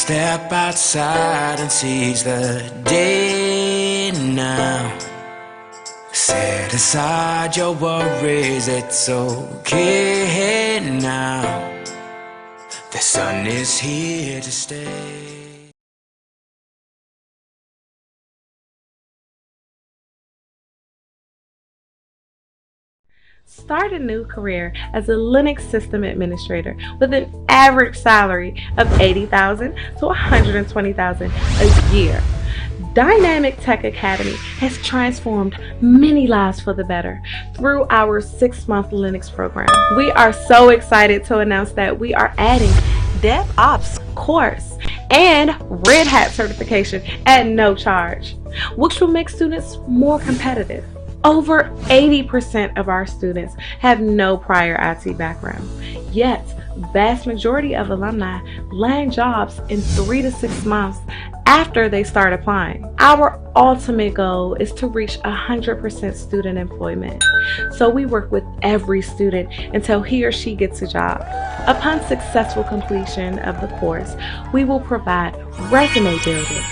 Step outside and seize the day now. Set aside your worries, it's okay now. The sun is here to stay. Start a new career as a Linux system administrator with an average salary of $80,000 to $120,000 a year. Dynamic Tech Academy has transformed many lives for the better through our 6-month Linux program. We are so excited to announce that we are adding DevOps course and Red Hat certification at no charge, which will make students more competitive. Over 80% of our students have no prior IT background, yet vast majority of alumni land jobs in 3 to 6 months after they start applying. Our ultimate goal is to reach 100% student employment, so we work with every student until he or she gets a job. Upon successful completion of the course, we will provide resume building,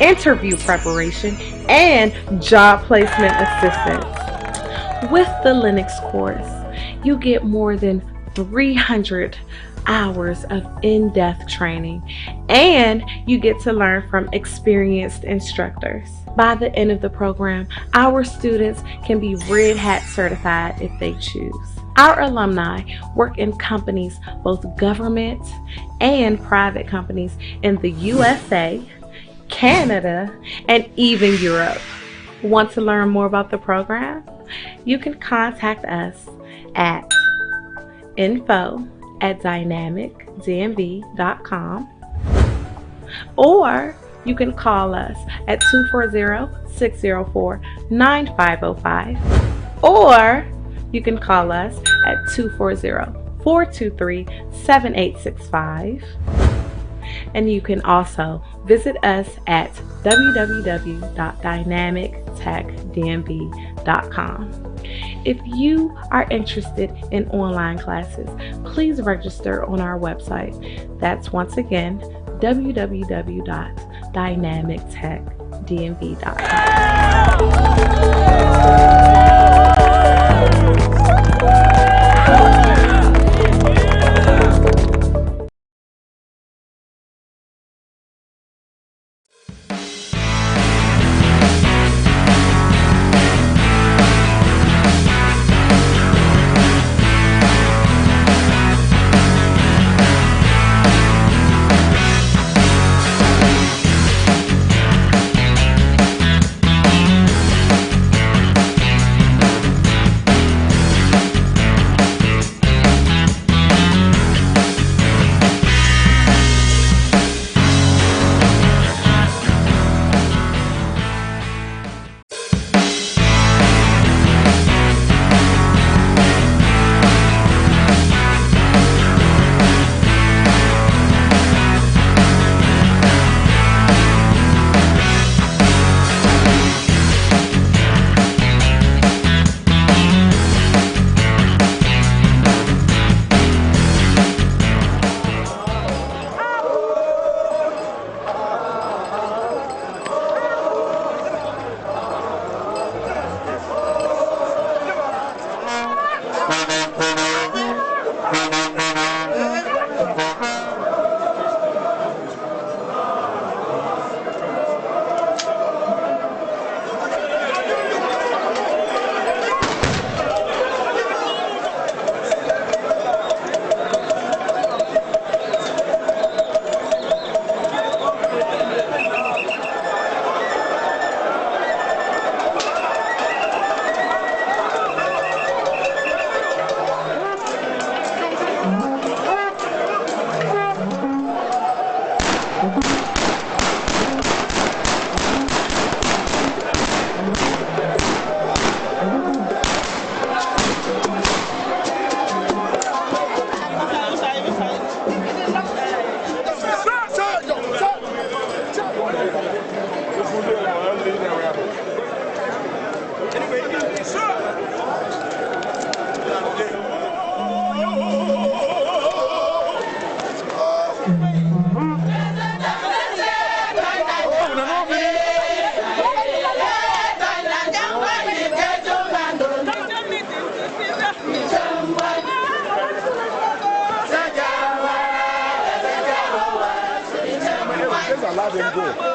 interview preparation, and job placement assistance. With the Linux course, you get more than 300 hours of in-depth training, and you get to learn from experienced instructors. By the end of the program, our students can be Red Hat certified if they choose. Our alumni work in companies, both government and private companies in the USA, Canada, and even Europe. Want to learn more about the program? You can contact us at info@dynamicdmv.com, or you can call us at 240-604-9505, or you can call us at 240-423-7865. And you can also visit us at www.dynamictechdmv.com. If you are interested in online classes, please register on our website. That's once again www.dynamictechdmv.com. allow them go.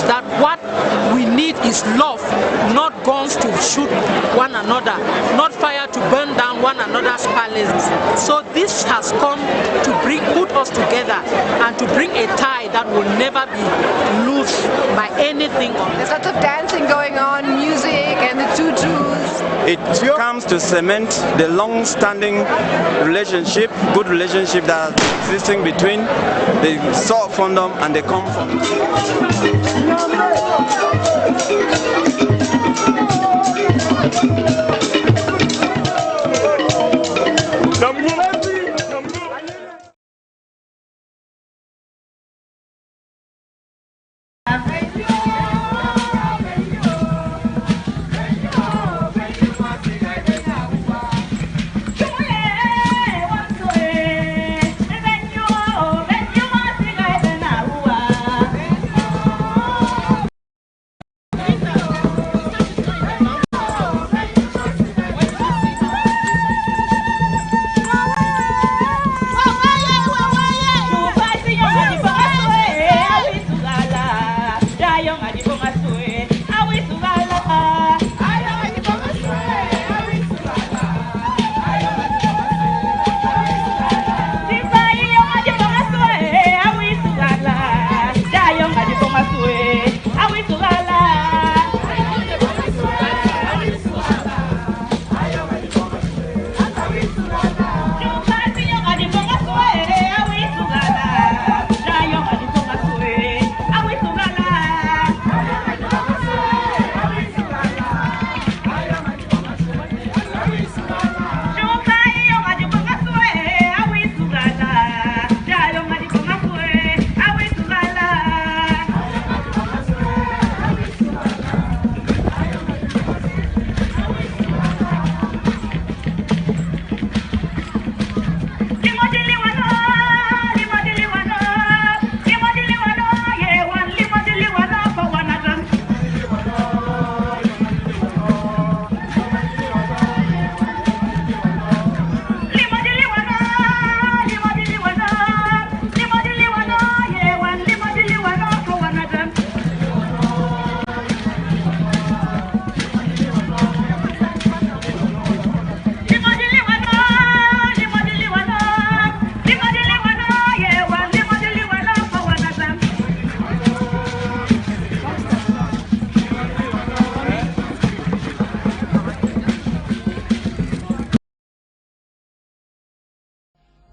That what we need is love, not guns to shoot one another, not fire to burn down one another's palaces. So this has come to put us together and to bring a tie that will never be loosed by anything. There's lots of dancing going on, music and the tutus. It comes to cement the long-standing relationship, good relationship that is existing between the soft fundum and the com fundum.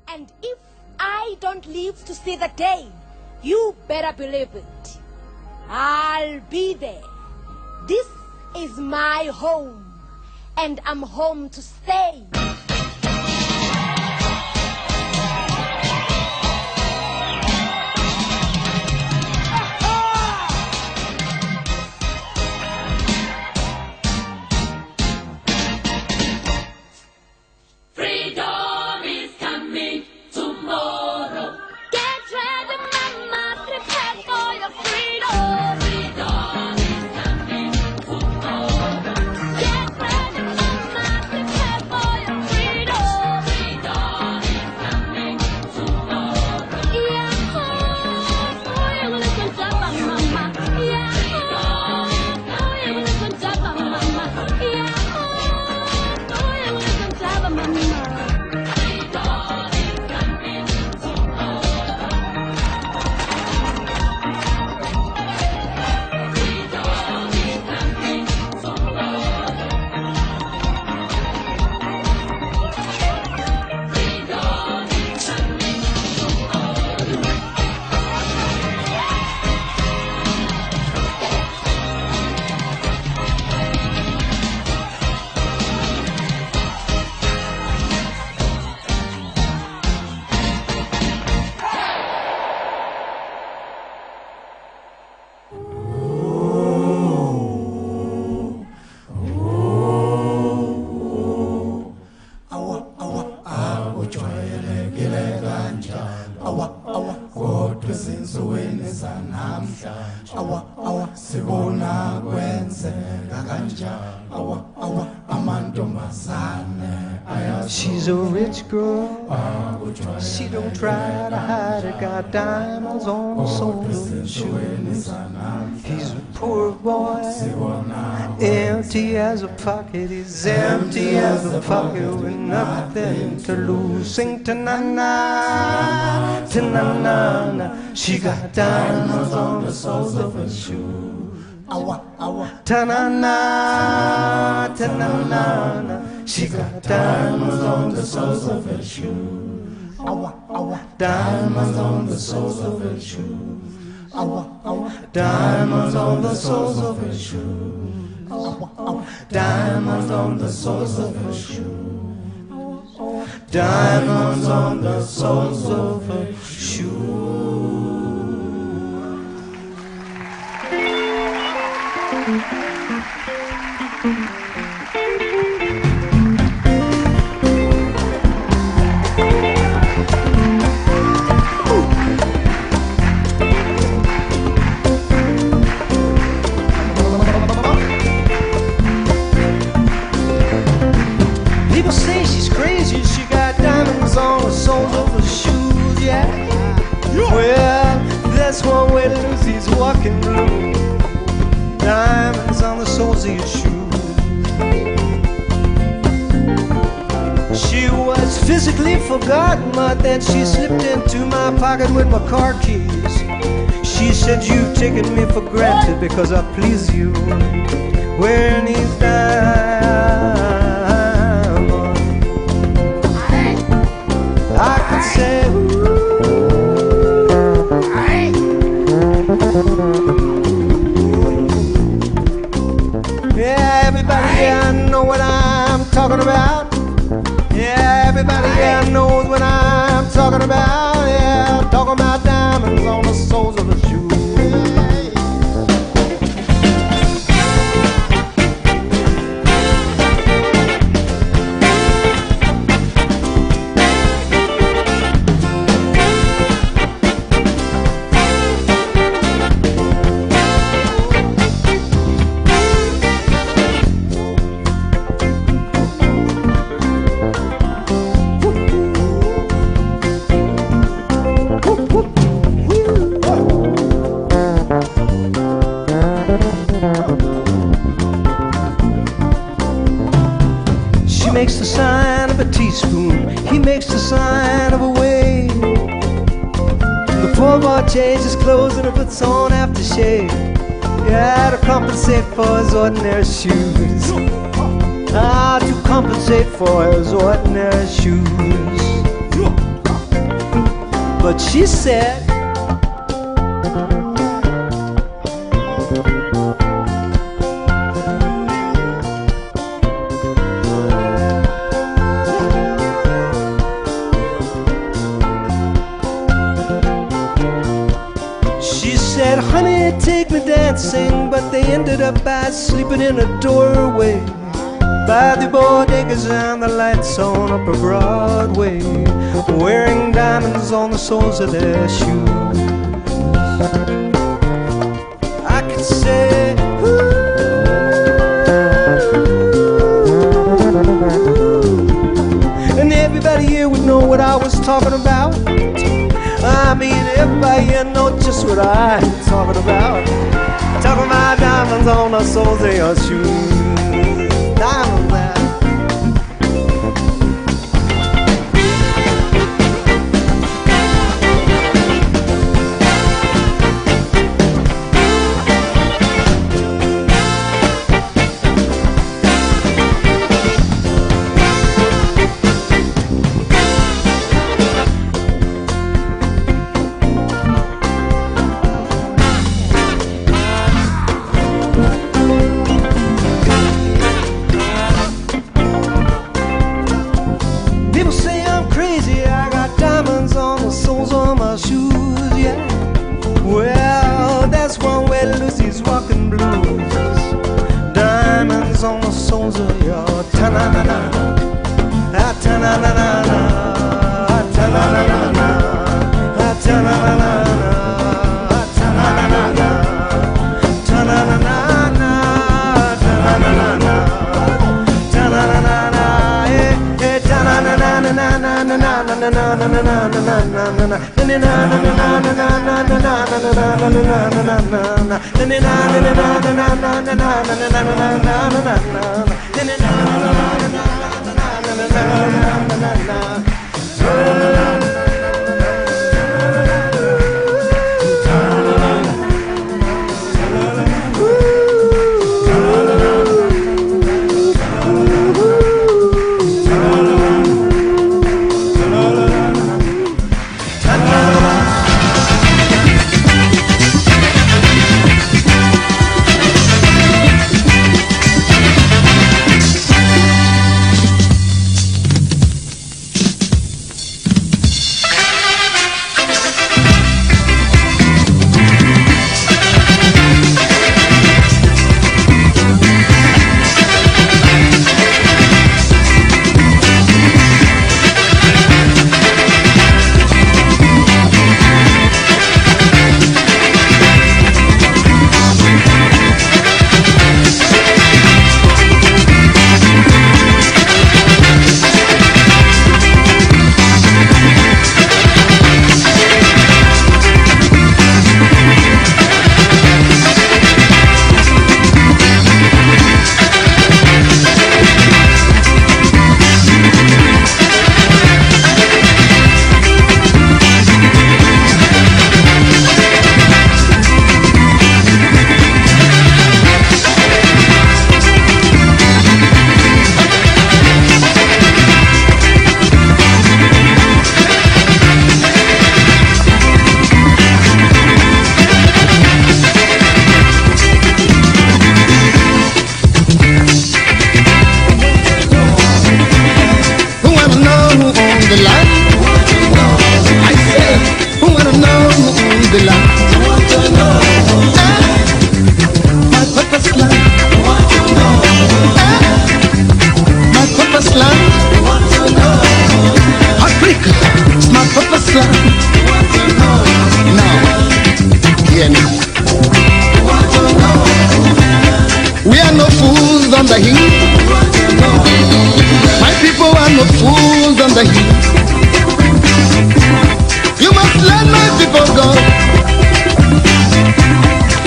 And if I don't live to see the day, you better believe it. I'll be there. This is my home, and I'm home to stay. She's a rich girl, she don't try to hide it, got diamonds on the soles of her shoes. He's a poor boy, empty as a pocket, he's empty as a pocket with nothing to lose. Sing ta-na-na, ta-na-na-na, she got diamonds on the soles of her shoes. Ta-na-na, ta-na-na-na. She got diamonds on the soles of her shoes. Diamonds on the soles of her shoes. Diamonds on the soles of her shoes. Diamonds on the soles of her shoes. Diamonds on the soles of her shoes. People say she's crazy, she got diamonds on the soles of her shoes, yeah. Well, that's one way to lose these walking blues. Diamonds on the soles of your shoes. She was physically forgotten, but then she slipped into my pocket with my car keys. She said, you've taken me for granted because I please you. Wearing these diamonds, I could say, yeah, everybody here know what I'm talking about. Yeah, everybody here knows what I'm talking about. Yeah, I'm talking about diamonds on the soles of the shoes. She makes the sign of a teaspoon, he makes the sign of a wave. The poor boy changes his clothes and puts on aftershave, yeah, to compensate for his ordinary shoes. Ah, to compensate for his ordinary shoes. But she said, honey, take me dancing, but they ended up by sleeping in a doorway by the bodegas and the lights on Upper Broadway, wearing diamonds on the soles of their shoes. I could say, ooh, and everybody here would know what I was talking about. I mean, everybody here knows just what I'm talking about. Talking about diamonds on the soles of your shoes. Diamonds there. Well, that's one way to lose these walking blues. Diamonds on the soles of your ta-na-na-na, ta-na-na-na-na, ta-na-na-na-na, ta-na-na-na-na, ta-na-na-na-na, ta-na-na-na-na, ta-na-na-na-na, ta-na-na-na-na, the heat. My people are not fools on the heat. You must let my people go,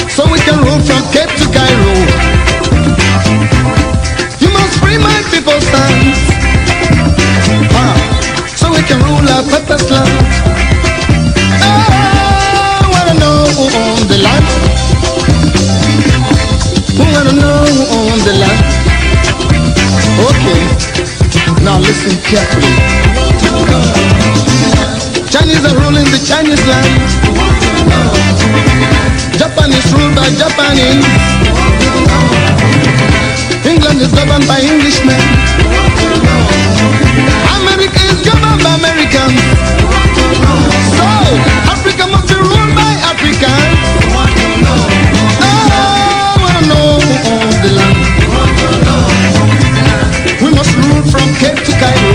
so we can rule from Cape to Cairo. You must free my people's hands, so we can rule our purpose land. I wanna know who owns the land. Who wanna know who owns the land? Okay, now listen carefully. Chinese are ruling the Chinese land. Japan is ruled by Japanese. England is governed by Englishmen. America is governed by Americans. So, Africa must be ruled by Africans. I wanna know who owns the land. We must rule from Cape to Cairo.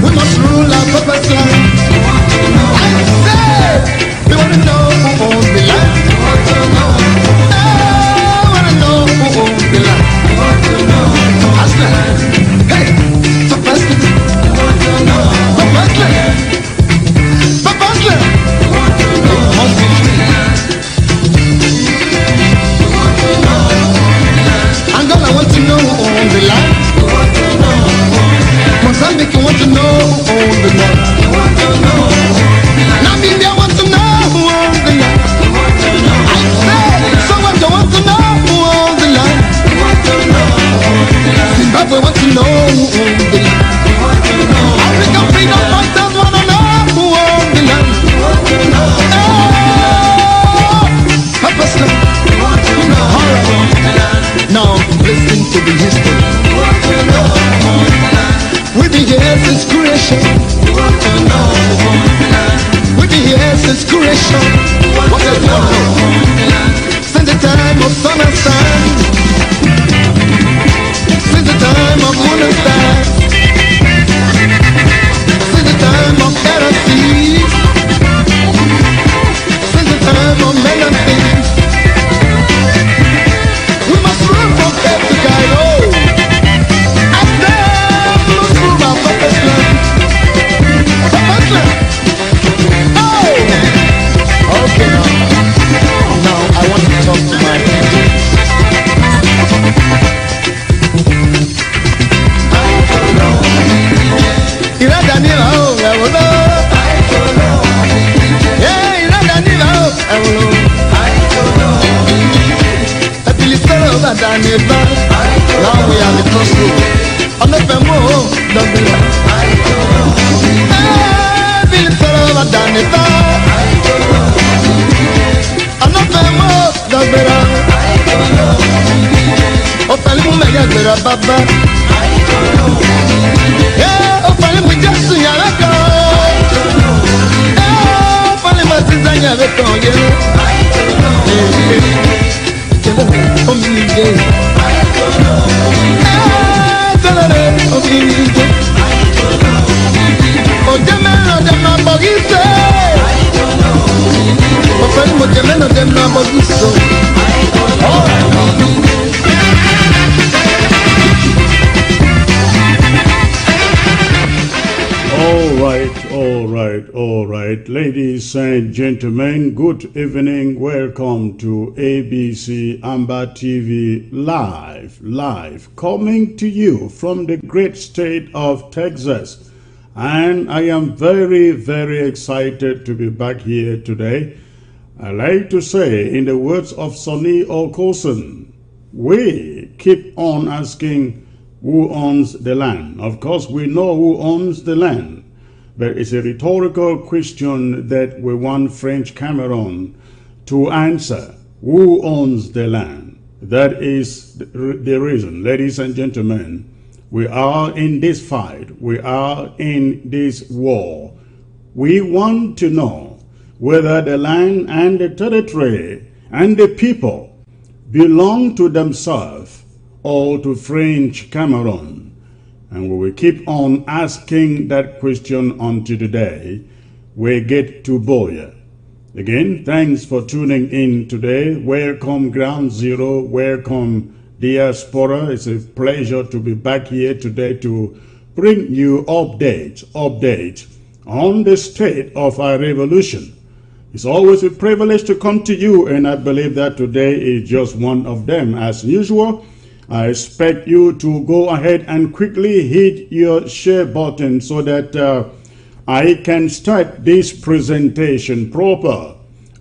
We must rule our purpose land. I say, we wanna know who owns the land. I wanna know who owns the land. Aslan, hey, Papa Aslan, Papa Aslan, Papa Aslan. It must be free. Angola want to know who owns the land. Mozambique want to know who owns the land. Namibia want to know who owns the land. I say, Soweto want to know who owns the land. Zimbabwe want to know who owns the land. African freedom fighters want to know who owns the land. Papa Slam. Now listen to the history. We've been here since creation. We've been here since creation. What does one know? Since the time of sun and sun. Since the time of moon and stars. Since the time of air and sea. Since the time of men and things. We must run from Cape to Cairo. Okay, now I want to talk to my people. Ira Daniela, oh, I will know. Yeah, Ira Daniela, oh, I will know. I feel it's all over Daniela. Now we are the crossroads. I'm not a more, don't be like. I feel it's all over Daniela. I'm not a more, don't be like. Oh, Palimu Maya Gbera Baba. Yeah, oh, Palimu Jasu Yarako. Yeah, oh, Palimu Tizanya Veto, yeah. Oh, me, yeah. Oh, Jamel, Jamel, Bogise. Oh, Palimu Jamel, Jamel, Bogise. All right, ladies and gentlemen, good evening. Welcome to ABC Amber TV live, coming to you from the great state of Texas. And I am very, very excited to be back here today. I like to say, in the words of Sonny Okoson, we keep on asking who owns the land. Of course, we know who owns the land. But it's a rhetorical question that we want French Cameroon to answer. Who owns the land? That is the reason, ladies and gentlemen, we are in this fight. We are in this war. We want to know whether the land and the territory and the people belong to themselves or to French Cameroon. And we will keep on asking that question until the day we get to Boya. Again, thanks for tuning in today. Welcome Ground Zero. Welcome Diaspora. It's a pleasure to be back here today to bring you update on the state of our revolution. It's always a privilege to come to you, and I believe that today is just one of them. As usual, I expect you to go ahead and quickly hit your share button so that I can start this presentation proper.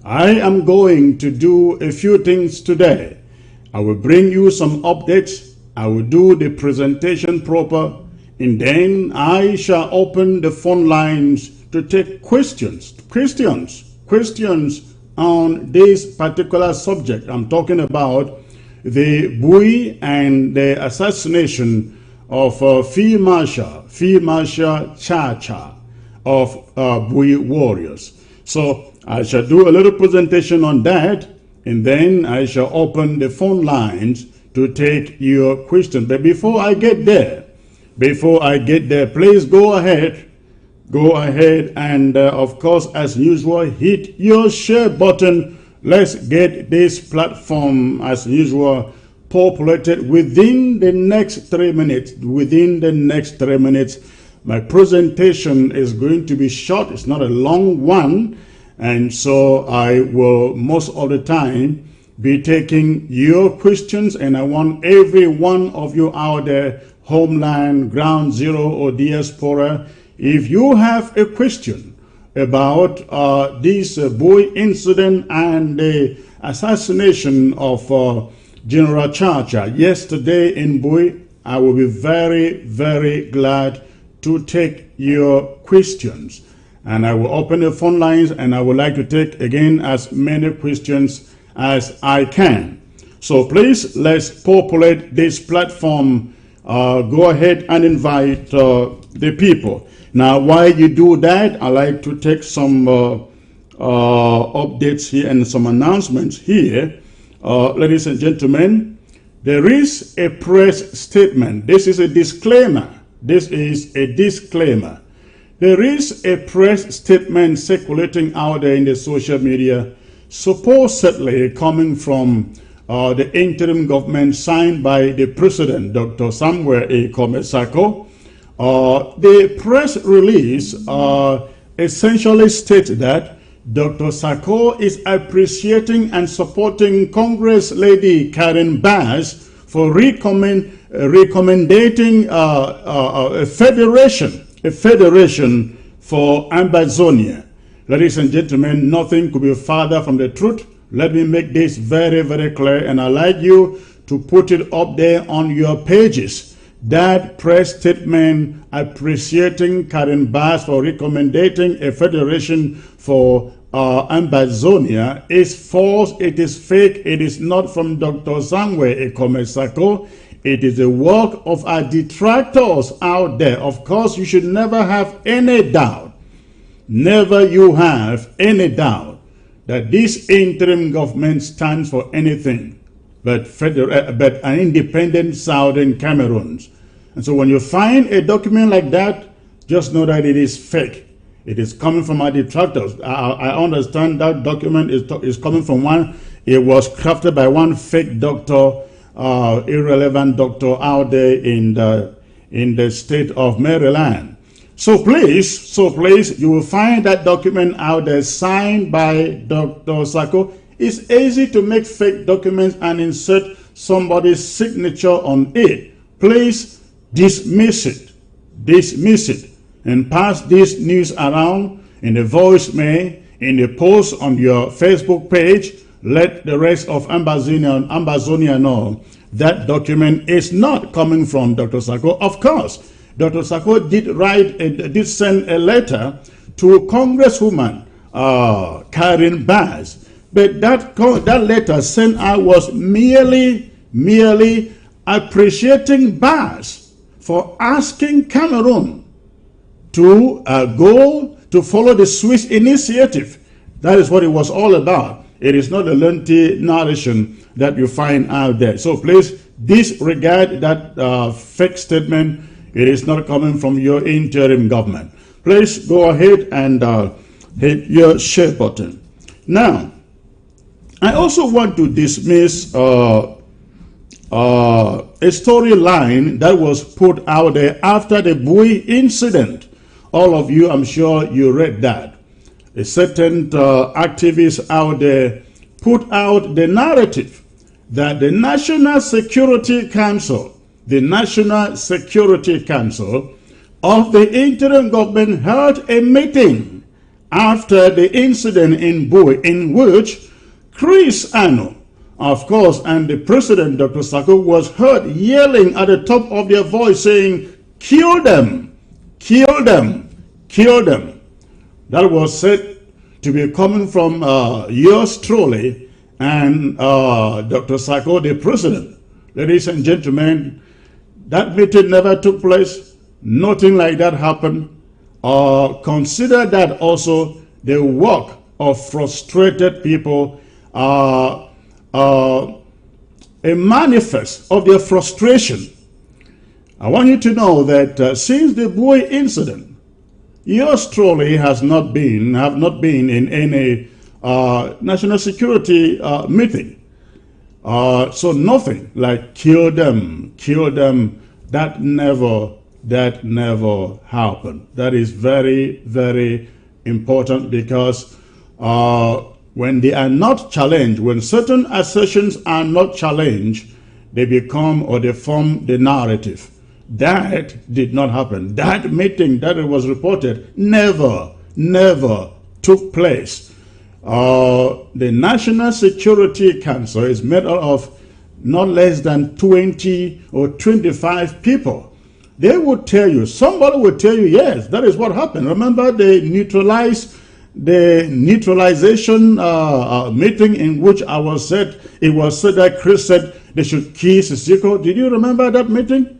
I am going to do a few things today. I will bring you some updates. I will do the presentation proper, and then I shall open the phone lines to take questions on this particular subject. I'm talking about the Bui and the assassination of Field Marshal Chacha of Bui warriors. So I shall do a little presentation on that, and then I shall open the phone lines to take your question. But before I get there, please go ahead and of course, as usual, hit your share button. Let's get this platform, as usual, populated within the next 3 minutes. My presentation is going to be short. It's not a long one. And so I will most of the time be taking your questions. And I want every one of you out there, homeland, ground zero, or diaspora, if you have a question about this Bui incident and the assassination of General Chacha yesterday in Bui, I will be very, very glad to take your questions. And I will open the phone lines, and I would like to take again as many questions as I can. So please, let's populate this platform. Go ahead and invite the people. Now, while you do that, I like to take some updates here and some announcements here. Ladies and gentlemen, there is a press statement. This is a disclaimer. There is a press statement circulating out there in the social media, supposedly coming from the interim government signed by the president, Dr. Samuel A. Komesako. The press release essentially states that Dr. Sako is appreciating and supporting Congress Lady Karen Bass for recommending a federation for Amazonia. Ladies and gentlemen, nothing could be farther from the truth. Let me make this very, very clear, and I'd like you to put it up there on your pages. That press statement appreciating Karen Bass for recommending a federation for Amazonia is false, it is fake, it is not from Dr. Samuel Ekomesako. It is the work of our detractors out there. Of course, you should never have any doubt, that this interim government stands for anything but an independent Southern Cameroon. And so when you find a document like that, just know that it is fake. It is coming from our detractors. I understand that document is coming from one. It was crafted by one fake doctor, irrelevant doctor out there in the state of Maryland. So please, you will find that document out there signed by Dr. Sako. It's easy to make fake documents and insert somebody's signature on it. Please dismiss it, and pass this news around in the voicemail, in the post on your Facebook page. Let the rest of Amazonia know that document is not coming from Dr. Sako. Of course, Dr. Sako did send a letter to Congresswoman Karen Bass, but that letter sent out was merely appreciating Bass for asking Cameroon to go to follow the Swiss initiative. That is what it was all about. It is not a lengthy narration that you find out there. So please disregard that fake statement. It is not coming from your interim government. Please go ahead and hit your share button. Now, I also want to dismiss a storyline that was put out there after the Bui incident. All of you, I'm sure you read that. A certain activist out there put out the narrative that the National Security Council of the interim government held a meeting after the incident in Bui, in which Chris Ano, of course, and the president, Dr. Sako, was heard yelling at the top of their voice saying, "Kill them, kill them, kill them." That was said to be coming from yours truly and Dr. Sako, the president. Ladies and gentlemen, that meeting never took place. Nothing like that happened. Consider that also the work of frustrated people, a manifest of their frustration. I want you to know that since the Bui incident, yours truly have not been in any national security meeting. So nothing like kill them, that never happened. That is very, very important, because when they are not challenged, when certain assertions are not challenged, they become or they form the narrative. That did not happen. That meeting that it was reported never took place. The National Security Council is made up of not less than 20 or 25 people. They would tell you, somebody would tell you, yes, that is what happened. Remember the neutralization meeting in which it was said that Chris said they should kill Sissoko. Did you remember that meeting?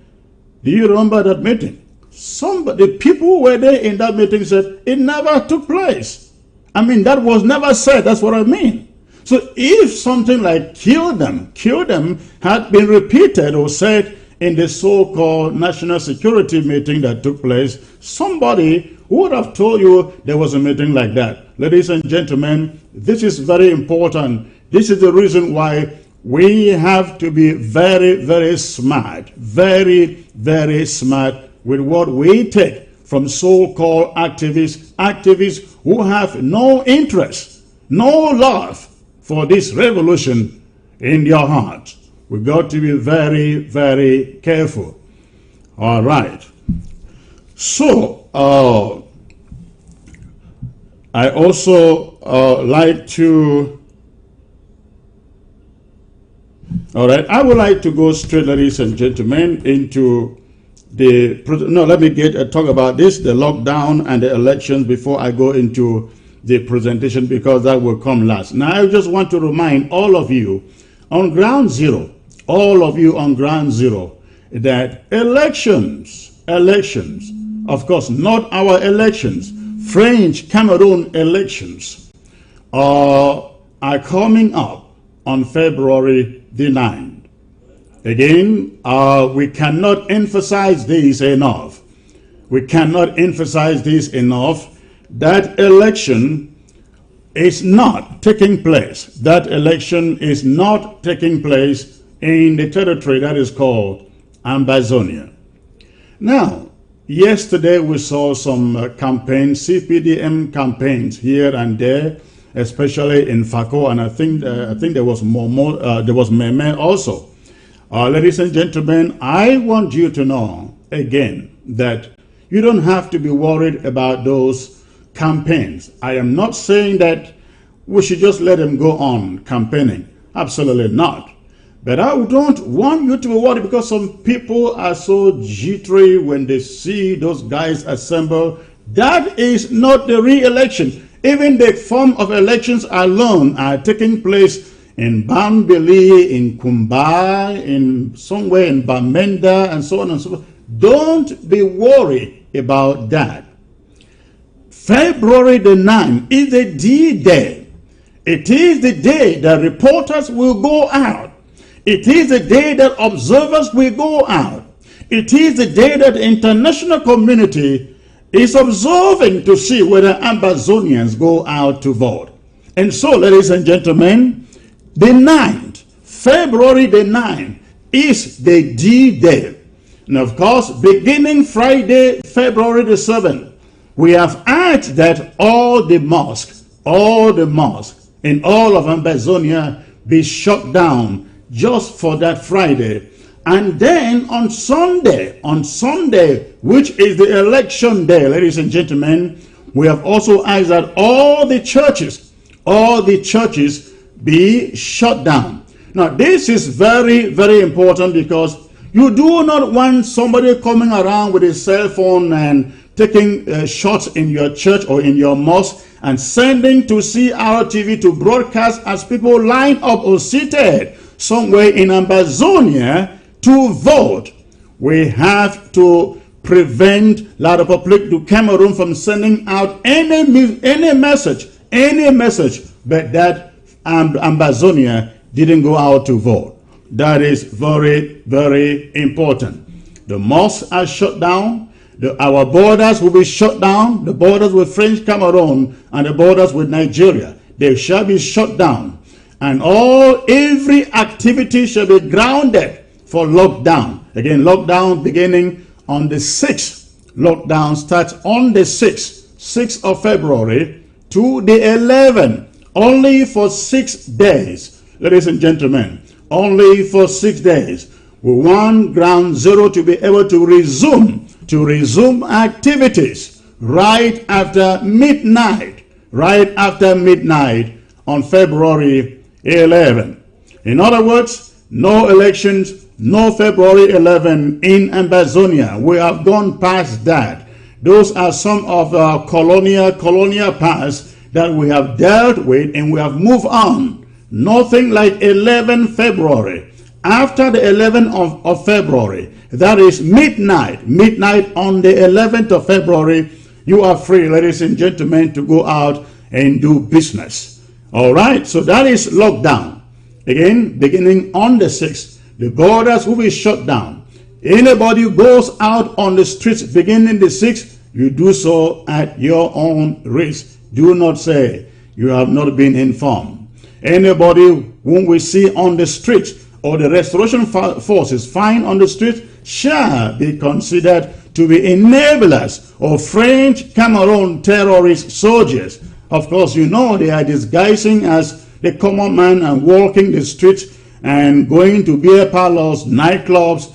Do you remember that meeting? The people who were there in that meeting said it never took place. I mean, that was never said. That's what I mean. So if something like kill them had been repeated or said in the so-called national security meeting that took place, somebody would have told you there was a meeting like that. Ladies and gentlemen, this is very important. This is the reason why we have to be very, very smart, very, very smart with what we take from so-called activists who have no interest, no love for this revolution in their heart. We've got to be very, very careful. All right. So, I also like to... All right, I would like to go straight, ladies and gentlemen, into the... No, let me talk about this, the lockdown and the elections, before I go into the presentation, because that will come last. Now, I just want to remind all of you on ground zero, that elections, of course, not our elections, French Cameroon elections are coming up on February the 9th. Again, we cannot emphasize this enough. That election is not taking place. That election is not taking place in the territory that is called Ambazonia. Now, yesterday we saw some campaigns, CPDM campaigns here and there, especially in Fako, and I think there was Meme also. Ladies and gentlemen, I want you to know again that you don't have to be worried about those campaigns. I am not saying that we should just let them go on campaigning. Absolutely not. But I don't want you to be worried, because some people are so jittery when they see those guys assemble. That is not the re-election. Even the form of elections alone are taking place in Bambili, in Kumba, in somewhere in Bamenda, and so on and so forth. Don't be worried about that. February the 9th is the D-Day. It is the day that reporters will go out. It is the day that observers will go out. It is the day that the international community is observing to see whether Ambazonians go out to vote. And so, ladies and gentlemen, the 9th, February the 9th, is the D-Day. And of course, beginning Friday, February the 7th, we have asked that all the mosques in all of Ambazonia be shut down just for that Friday. And then on Sunday, which is the election day, ladies and gentlemen, we have also asked that all the churches be shut down. Now, this is very, very important, because you do not want somebody coming around with a cell phone and taking shots in your church or in your mosque and sending to CRTV to broadcast as people line up or seated somewhere in Ambazonia to vote. We have to prevent La République du Cameroon from sending out any message, but that Ambazonia didn't go out to vote. That is very, very important. The mosques are shut down. Our borders will be shut down. The borders with French Cameroon and the borders with Nigeria, they shall be shut down. And every activity shall be grounded for lockdown. Again, lockdown beginning on the 6th. Lockdown starts on the 6th of February to the 11th. Only for 6 days. Ladies and gentlemen, only for 6 days. We want Ground Zero to be able to resume activities right after midnight on February 11. In other words, no elections, no February 11 in Ambazonia. We have gone past that. Those are some of our colonial past that we have dealt with, and we have moved on. Nothing like 11 February. After the 11th of February, that is midnight on the 11th of February, you are free, ladies and gentlemen, to go out and do business. All right, so that is lockdown. Again, beginning on the 6th, the borders will be shut down. Anybody who goes out on the streets beginning the 6th, you do so at your own risk. Do not say you have not been informed. Anybody whom we see on the streets or the restoration forces find on the street shall be considered to be enablers of French Cameroon terrorist soldiers. Of course, you know they are disguising as the common man and walking the streets and going to beer parlors, nightclubs,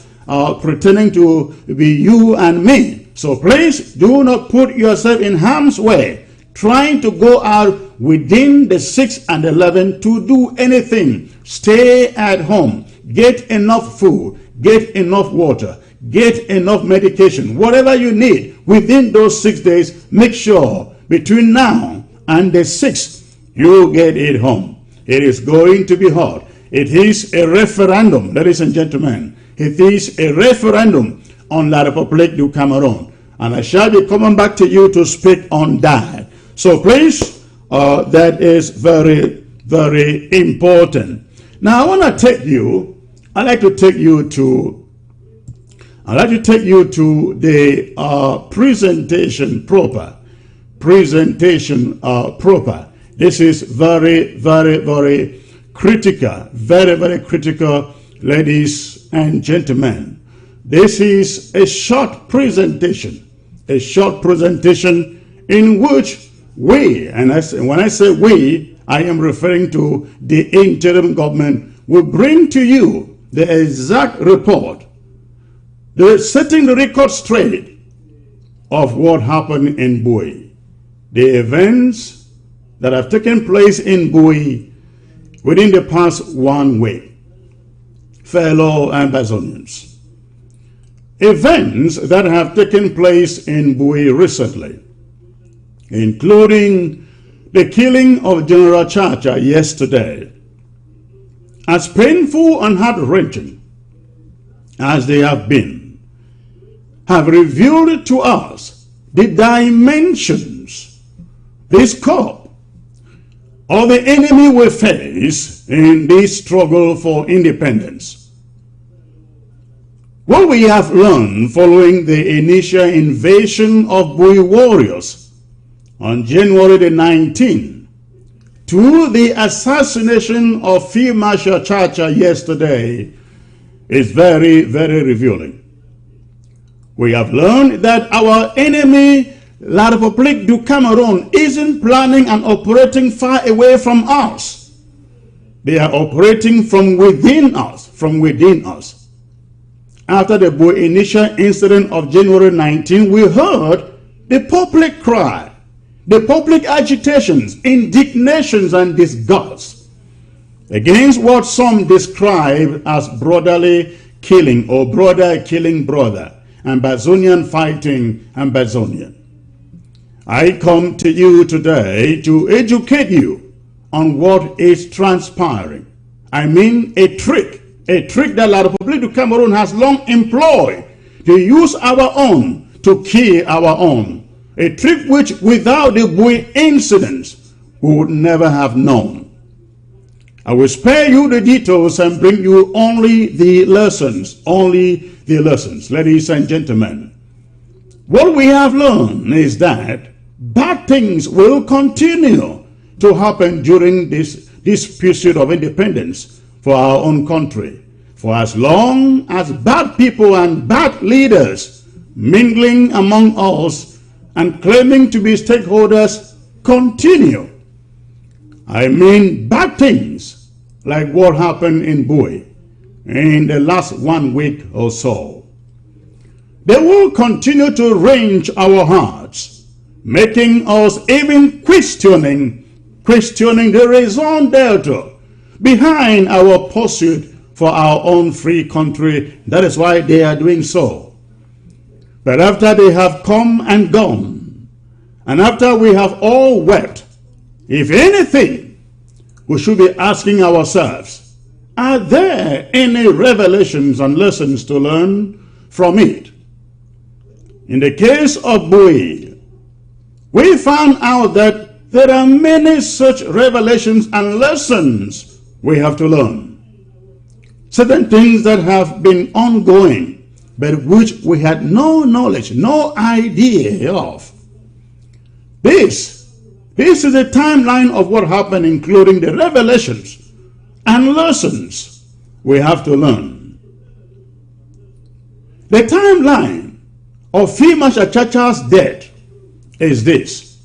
pretending to be you and me. So please do not put yourself in harm's way trying to go out within the 6th and 11th to do anything. Stay at home. Get enough food. Get enough water. Get enough medication. Whatever you need within those 6 days, make sure between now and the 6th, you get it home. It is going to be hot. It is a referendum, ladies and gentlemen. It is a referendum on La République du Cameroon. And I shall be coming back to you to speak on that. So please, that is very, very important. Now I want to take you, I'd like to take you to the presentation proper. This is very, very, very critical, very, very critical, ladies and gentlemen. This is a short presentation in which we, and when I say we, I am referring to the interim government, will bring to you the exact report, setting the record straight of what happened in Bui, the events that have taken place in Bui within the past 1 week. Fellow Ambazonians, events that have taken place in Bui recently, including the killing of General Chacha yesterday, as painful and heart-wrenching as they have been, have revealed to us the dimensions, the scope of the enemy we face in this struggle for independence. What we have learned following the initial invasion of Bui warriors on January the 19th, to the assassination of Field Marshal Chacha yesterday is very, very revealing. We have learned that our enemy, La République du Cameroon, isn't planning and operating far away from us. They are operating from within us, After the initial incident of January 19, we heard the public cry, the public agitations, indignations, and disgust against what some describe as brotherly killing or brother killing brother, Ambazonian fighting Ambazonian. I come to you today to educate you on what is transpiring. I mean a trick that La République du Cameroon has long employed to use our own to kill our own. A trick which without the Bui incidents we would never have known. I will spare you the details and bring you only the lessons, ladies and gentlemen. What we have learned is that bad things will continue to happen during this period of independence for our own country, for as long as bad people and bad leaders mingling among us and claiming to be stakeholders continue. I mean bad things like what happened in Bui in the last 1 week or so. They will continue to range our hearts, making us even questioning the raison d'etre behind our pursuit for our own free country. That is why they are doing so. But after they have come and gone, and after we have all wept, if anything, we should be asking ourselves, are there any revelations and lessons to learn from it? In the case of Bui, we found out that there are many such revelations and lessons we have to learn. Certain things that have been ongoing, but which we had no knowledge, no idea of. This is a timeline of what happened, including the revelations and lessons we have to learn. The timeline of Field Marshal Chacha's death is this.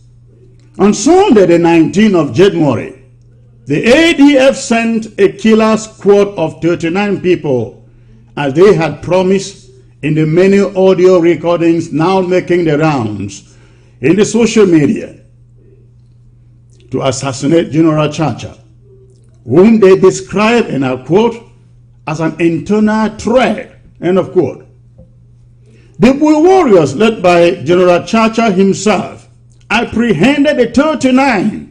On Sunday, the 19th of January, the ADF sent a killer squad of 39 people, as they had promised in the many audio recordings now making the rounds in the social media, to assassinate General Chacha, whom they described, and I quote, as an internal threat, end of quote. The Bui warriors, led by General Chacha himself, apprehended the 39,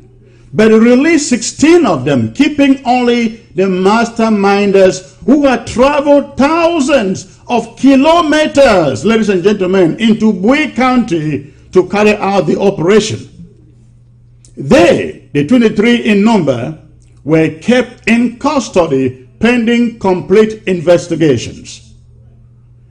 but released 16 of them, keeping only the masterminders who had traveled thousands of kilometers, ladies and gentlemen, into Bui County to carry out the operation. They, the 23 in number, were kept in custody pending complete investigations.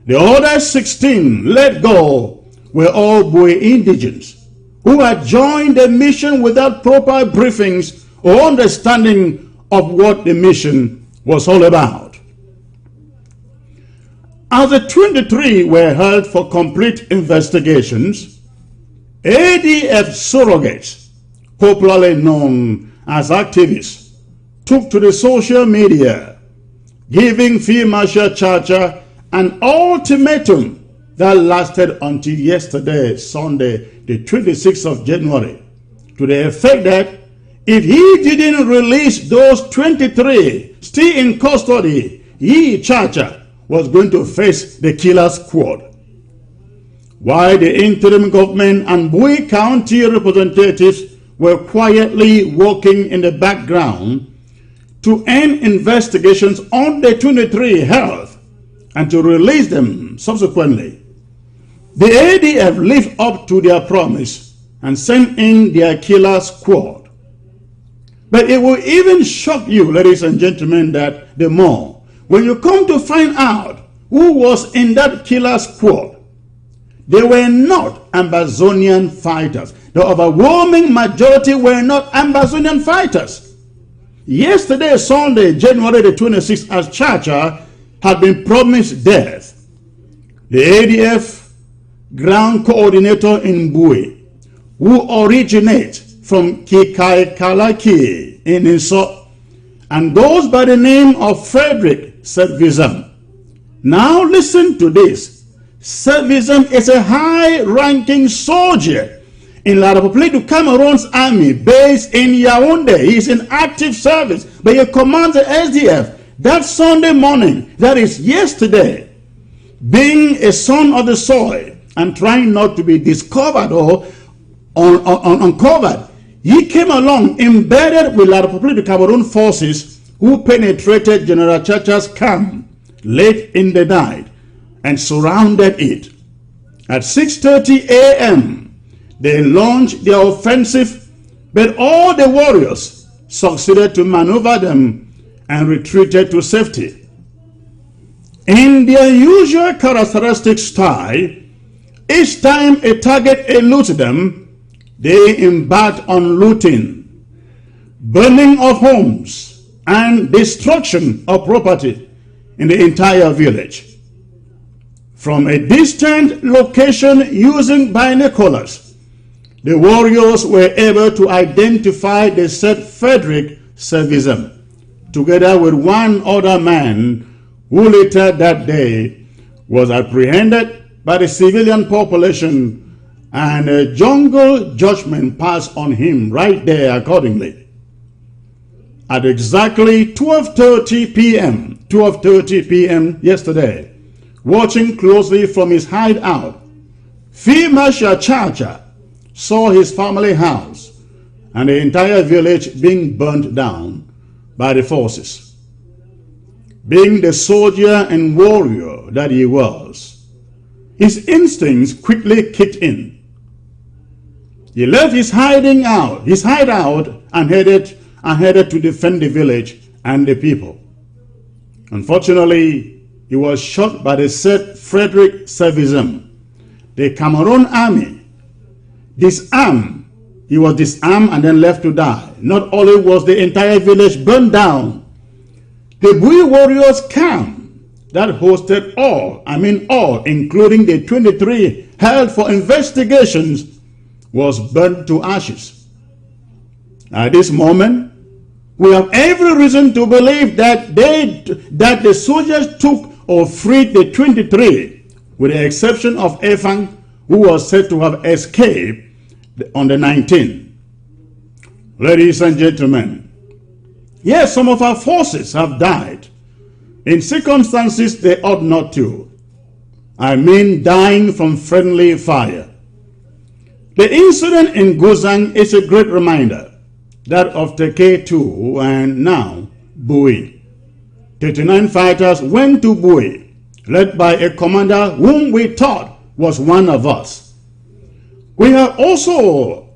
The other 16 let go were all Bui indigents who had joined the mission without proper briefings or understanding of what the mission was all about. As the 23 were held for complete investigations, ADF surrogates, popularly known as activists, took to the social media, giving Field Marshal Chacha an ultimatum that lasted until yesterday, Sunday, the 26th of January, to the effect that if he didn't release those 23 still in custody, he, Chacha, was going to face the killer squad. While the interim government and Bui County representatives were quietly working in the background to end investigations on the 23 health and to release them subsequently, the ADF lived up to their promise and sent in their killer squad. But it will even shock you, ladies and gentlemen, that the more, when you come to find out who was in that killer squad, they were not Ambazonian fighters. the overwhelming majority were not Amazonian fighters. Yesterday, Sunday, January the 26th, as Chacha had been promised death, the ADF ground coordinator in Bui, who originates from Kikaikalaki in Iso and goes by the name of Frederick Servism. Now listen to this. Servism is a high-ranking soldier in La République du Cameroon's army based in Yaoundé. He is in active service, but he commands the SDF. That Sunday morning, that is yesterday, being a son of the soil and trying not to be discovered or uncovered, he came along embedded with La République du Cameroon forces who penetrated General Chacha's camp late in the night and surrounded it. At 6:30 a.m., they launched their offensive, but all the warriors succeeded to maneuver them and retreated to safety. In their usual characteristic style, each time a target eluded them, they embarked on looting, burning of homes, and destruction of property in the entire village. From a distant location using binoculars, the warriors were able to identify the said Frederick Servism, together with one other man who later that day was apprehended by the civilian population, and a jungle judgment passed on him right there accordingly. At exactly 12:30 p.m. yesterday, watching closely from his hideout, Field Marshal Chacha saw his family house and the entire village being burnt down by the forces. Being the soldier and warrior that he was, his instincts quickly kicked in. He left his hideout and headed to defend the village and the people. Unfortunately, he was shot by the said Frederick Servism. The Cameroon army disarmed. He was disarmed and then left to die. Not only was the entire village burned down, the Bui warriors camp that hosted all, including the 23 held for investigations, was burned to ashes. At this moment, we have every reason to believe that the soldiers took or freed the 23, with the exception of Efang, who was said to have escaped on the 19th. Ladies and gentlemen, yes, some of our forces have died in circumstances they ought not to. I mean dying from friendly fire. The incident in Guzang is a great reminder, that of Teke-2 and now Bui. 39 fighters went to Bui, led by a commander whom we thought was one of us. We have also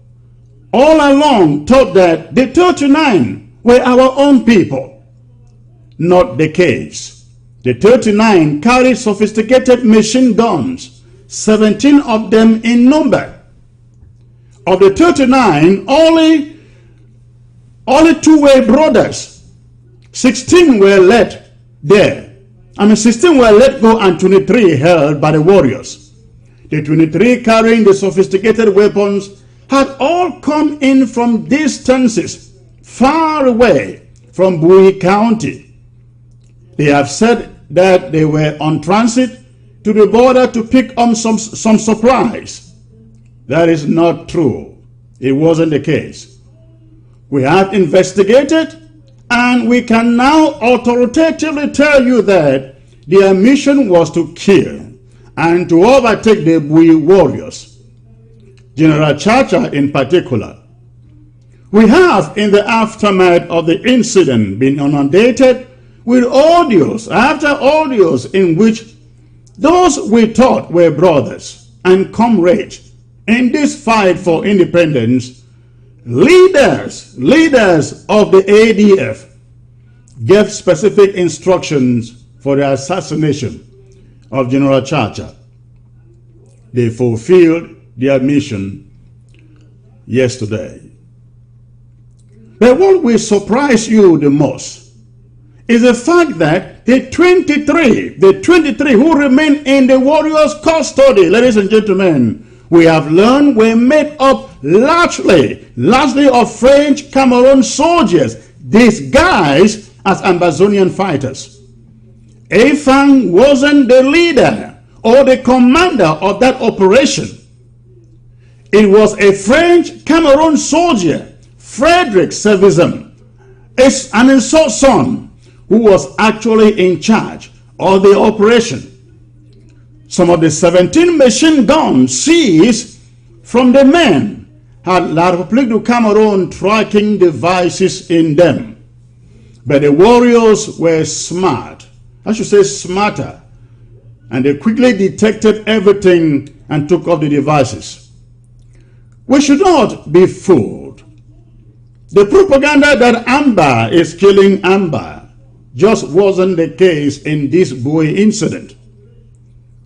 all along thought that the 39 were our own people. Not the case. The 39 carried sophisticated machine guns, 17 of them in number. Of the 39, only 2 were brothers. 16 were let there. 16 were let go and 23 held by the warriors. The 23 carrying the sophisticated weapons had all come in from distances far away from Bui County. They have said that they were on transit to the border to pick up some supplies. That is not true. It wasn't the case. We have investigated, and we can now authoritatively tell you that their mission was to kill and to overtake the Bui warriors, General Chacha in particular. We have, in the aftermath of the incident, been inundated with audios after audios in which those we thought were brothers and comrades in this fight for independence, leaders of the ADF, gave specific instructions for the assassination of General Chacha. They fulfilled their mission yesterday. But what will surprise you the most is the fact that the 23 who remain in the warriors' custody, ladies and gentlemen, we have learned were made up largely of French Cameroon soldiers disguised as Amazonian fighters. Afang wasn't the leader or the commander of that operation. It was a French Cameroon soldier, Frederick Servizem, an insult son, who was actually in charge of the operation. Some of the 17 machine guns seized from the men had La République du Cameroon tracking devices in them. But the warriors were smart, I should say smarter, and they quickly detected everything and took off the devices. We should not be fooled. The propaganda that Amber is killing Amber just wasn't the case in this Bowie incident.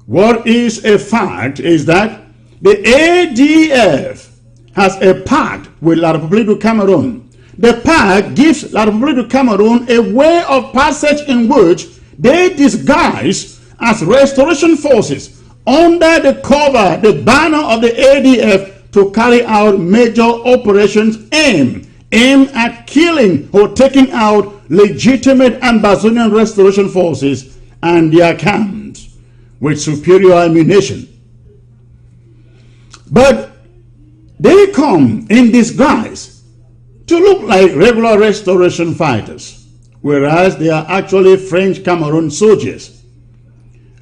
What is a fact is that the ADF has a pact with La République du Cameroon. The pact gives La République du Cameroon a way of passage in which they disguise as restoration forces under the cover, the banner of the ADF to carry out major operations aimed at killing or taking out legitimate Amazonian restoration forces and their camps with superior ammunition. But they come in disguise to look like regular restoration fighters, whereas they are actually French Cameroon soldiers.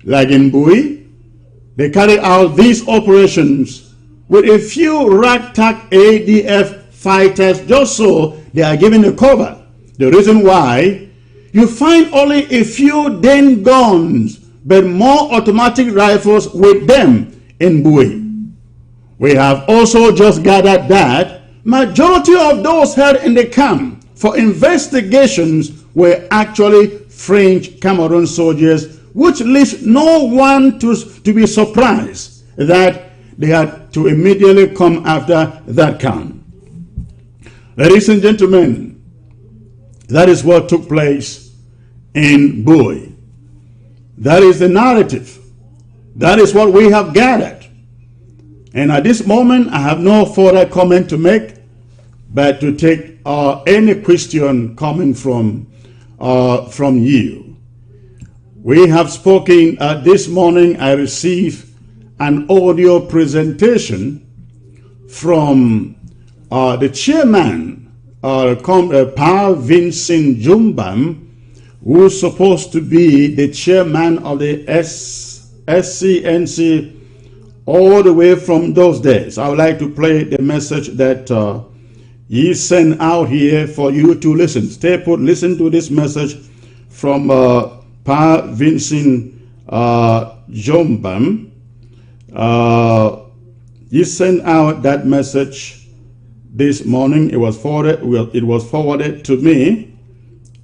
Like in Bowie, they carry out these operations with a few ragtag ADF fighters just so they are given a cover. The reason why you find only a few Den guns but more automatic rifles with them in Bowie. We have also just gathered that majority of those held in the camp for investigations were actually French Cameroon soldiers, which leaves no one to be surprised that they had to immediately come after that camp. Ladies and gentlemen, that is what took place in Bowie. That is the narrative. That is what we have gathered. And at this moment, I have no further comment to make, but to take any question coming from you. We have spoken this morning. I received an audio presentation from the chairman, Pa Vincent Jumbam, who's supposed to be the chairman of the SCNC all the way from those days. I would like to play the message that he sent out here for you to listen. Stay put, listen to this message from Pa Vincent Jumbam. He sent out that message this morning. It was forwarded to me.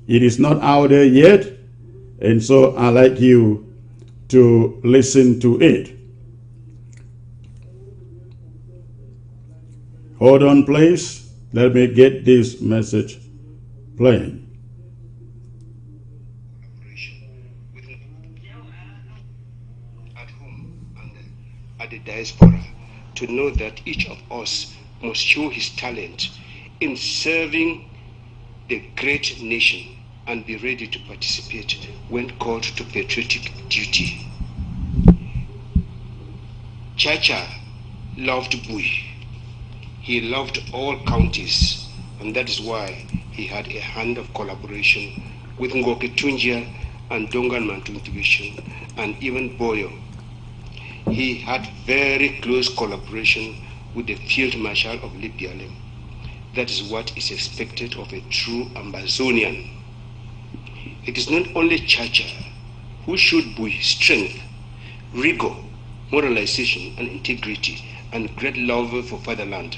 It is not out there yet, and so I'd like you to listen to it. Hold on, please. Let me get this message playing. At home and at the diaspora, to know that each of us must show his talent in serving the great nation and be ready to participate when called to patriotic duty. Chacha loved Bowie. He loved all counties, and that is why he had a hand of collaboration with Ngoke Tunjia and Dongan Mantung Division and even Boyo. He had very close collaboration with the Field Marshal of Libyalem. That is what is expected of a true Amazonian. It is not only Chacha who showed Bowie strength, rigor, moralization, and integrity, and great love for fatherland.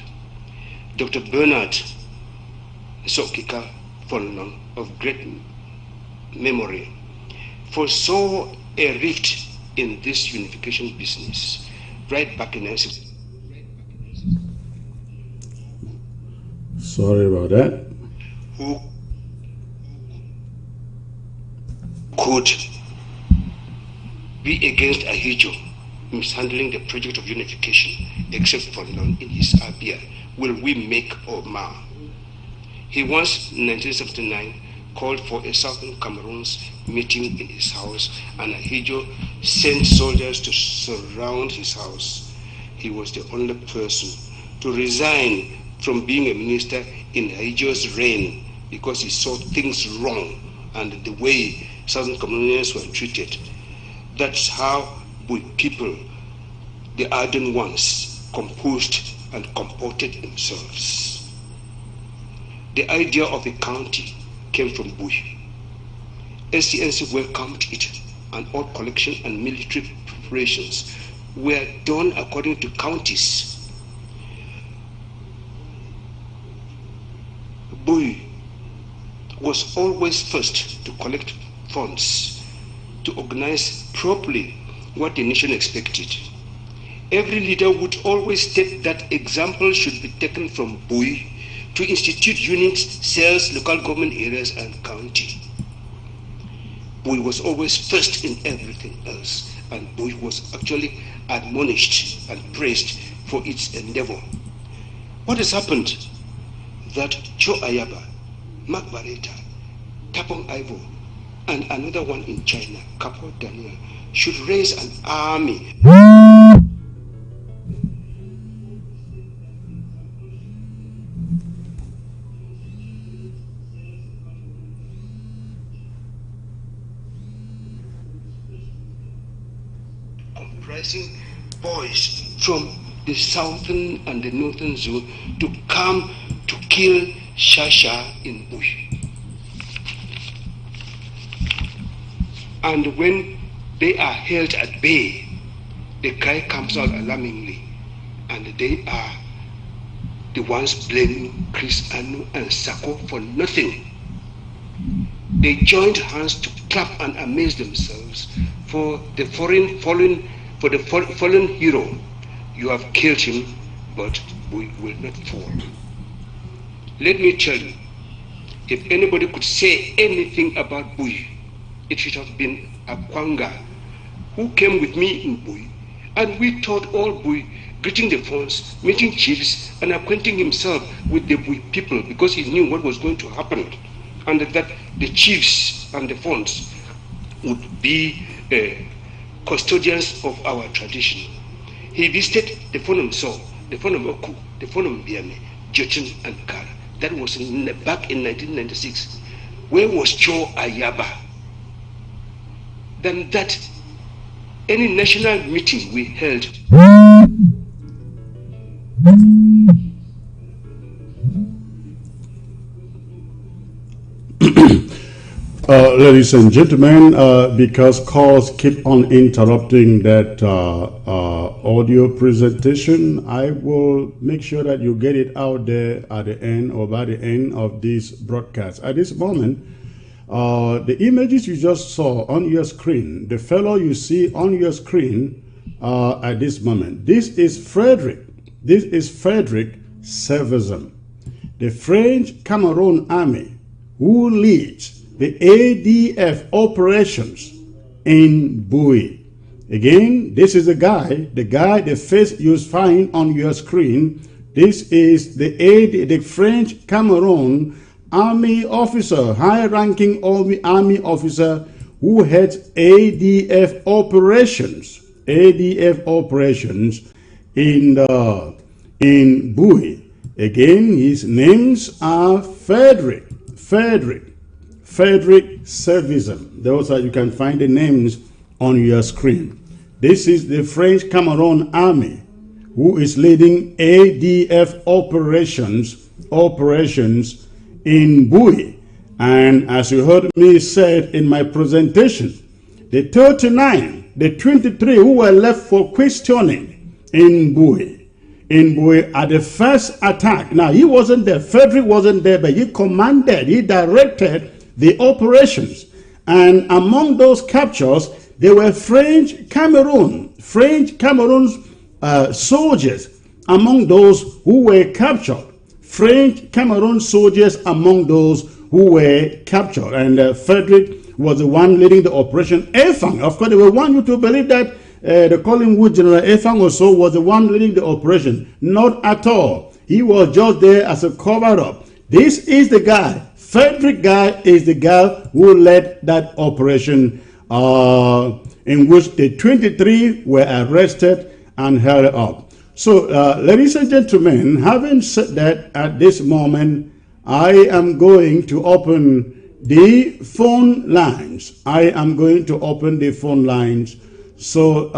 Dr. Bernard Sokika Fonlong, of great memory, foresaw a rift in this unification business right back in Sorry about that. Who could be against Ahijo mishandling the project of unification, except for none in his idea, will we make or mar? He once, in 1979, called for a Southern Cameroon's meeting in his house, and Ahijo sent soldiers to surround his house. He was the only person to resign from being a minister in Ahijo's reign because he saw things wrong and the way Southern Cameroonians were treated. That's how we people, the ardent ones, composed and comported themselves. The idea of a county came from Bui. SCNC welcomed it, and all collection and military preparations were done according to counties. Bui was always first to collect funds to organize properly what the nation expected. Every leader would always state that example should be taken from Bui to institute units, cells, local government areas, and county. Bui was always first in everything else, and Bui was actually admonished and praised for its endeavor. What has happened? That Joe Ayaba, Mark Barreta, Tapong Ivo, and another one in China, Capo Daniel, should raise an army comprising boys from the southern and the northern zone to come to kill Chacha in Bui. And when they are held at bay, the cry comes out alarmingly, and they are the ones blaming Chris Anu and Sako for nothing. They joined hands to clap and amaze themselves for the fallen hero. You have killed him, but we will not fall. Let me tell you, if anybody could say anything about Bui, it should have been Akwanga, who came with me in Bui, and we taught all Bui, greeting the Fons, meeting chiefs, and acquainting himself with the Bui people because he knew what was going to happen, and that the chiefs and the Fons would be custodians of our tradition. He visited the Fonum So, the Fonum Oku, the Fonum Biame, Jochin, and Kara. That was back in 1996. Where was Joe Ayaba? Than that, any national meeting we held ladies and gentlemen, because calls keep on interrupting that audio presentation, I will make sure that you get it out there at the end or by the end of this broadcast. At this moment, the images you just saw on your screen, the fellow you see on your screen at this moment, this is Frederick Severin, the French Cameroon army who leads the ADF operations in Bui. Again, this is the face you find on your screen. This is the French Cameroon army officer, high-ranking army officer who heads ADF operations in Bui. Again, his names are Frederick Servizem. Those are, you can find the names on your screen. This is the French Cameroon army who is leading ADF operations in Bui. And as you heard me said in my presentation, the 39, the 23 who were left for questioning in Bui at the first attack. Now, he wasn't there, Frederick wasn't there, but he directed the operations. And among those captures, there were French Cameroon soldiers among those who were captured. French Cameroon soldiers among those who were captured. And Frederick was the one leading the operation. Efang, of course, they will want you to believe that the Collingwood General Efang also was the one leading the operation. Not at all. He was just there as a cover-up. This is the guy. Frederick guy is the guy who led that operation in which the 23 were arrested and held up. So, ladies and gentlemen, having said that, at this moment, I am going to open the phone lines. I am going to open the phone lines so